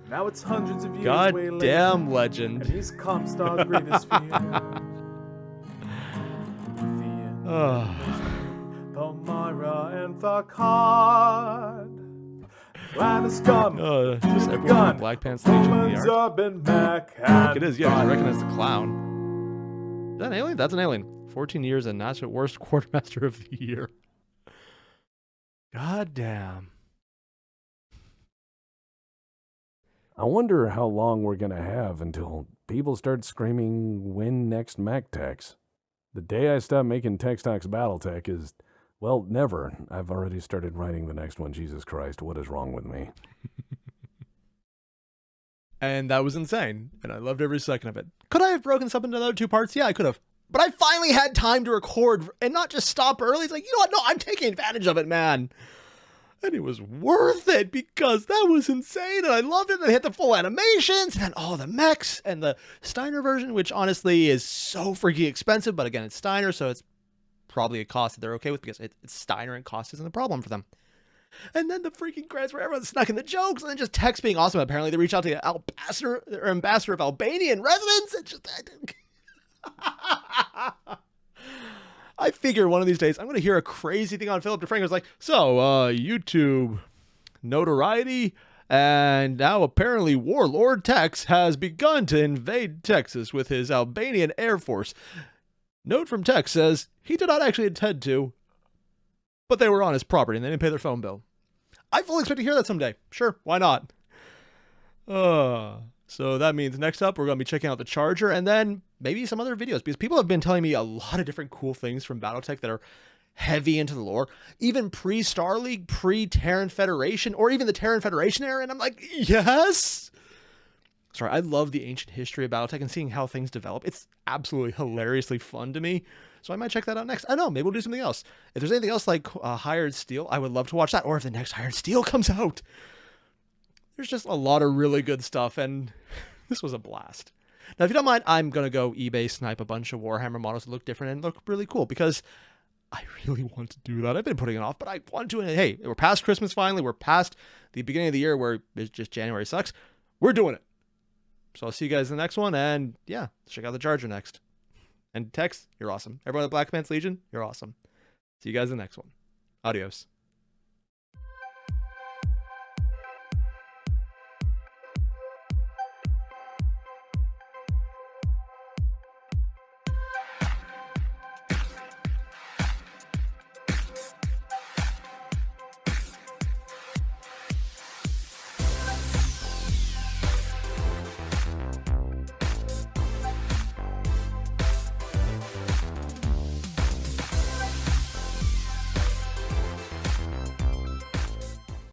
Now it's hundreds of years Goddamn legend. And he's Comstar's greatest fear. Palmyra and the card. Gladys gun. Just everyone Black Pants Legion in the art. I think it is, yeah, I recognize the clown. Is that an alien? That's an alien. 14 years and not worst quartermaster of the year. God damn. I wonder how long we're going to have until people start screaming, when next Mac techs? The day I stop making Tex Talks Battletech is, well, never. I've already started writing the next one. Jesus Christ, what is wrong with me? And that was insane, and I loved every second of it. Could I have broken this up into another 2 parts? Yeah, I could have. But I finally had time to record and not just stop early. It's like, you know what? No, I'm taking advantage of it, man. And it was worth it because that was insane, and I loved it. And I hit the full animations, and then all the mechs, and the Steiner version, which honestly is so freaking expensive. But again, it's Steiner, so it's probably a cost that they're okay with because it's Steiner and cost isn't a problem for them. And then the freaking credits where everyone's snuck in the jokes, and then just text being awesome. Apparently, they reached out to the ambassador of Albanian residents. It's just I figure one of these days I'm going to hear a crazy thing on Philip DeFranco's like, so, YouTube notoriety, and now apparently Warlord Tex has begun to invade Texas with his Albanian Airforce. Note from Tex says he did not actually intend to, but they were on his property and they didn't pay their phone bill. I fully expect to hear that someday. Sure, why not? So that means next up, we're going to be checking out the Charger and then maybe some other videos because people have been telling me a lot of different cool things from Battletech that are heavy into the lore, even pre-Star League, pre-Terran Federation, or even the Terran Federation era. And I'm like, yes! Sorry, I love the ancient history of Battletech and seeing how things develop. It's absolutely hilariously fun to me. So I might check that out next. I don't know, maybe we'll do something else. If there's anything else like Hired Steel, I would love to watch that. Or if the next Hired Steel comes out. There's just a lot of really good stuff, and this was a blast. Now, if you don't mind, I'm going to go eBay snipe a bunch of Warhammer models that look different and look really cool, because I really want to do that. I've been putting it off, but I want to. And hey, we're past Christmas finally. We're past the beginning of the year where it's just January sucks. We're doing it. So I'll see you guys in the next one, and yeah, check out the Charger next. And Tex, you're awesome. Everyone at Black Pants Legion, you're awesome. See you guys in the next one. Adios.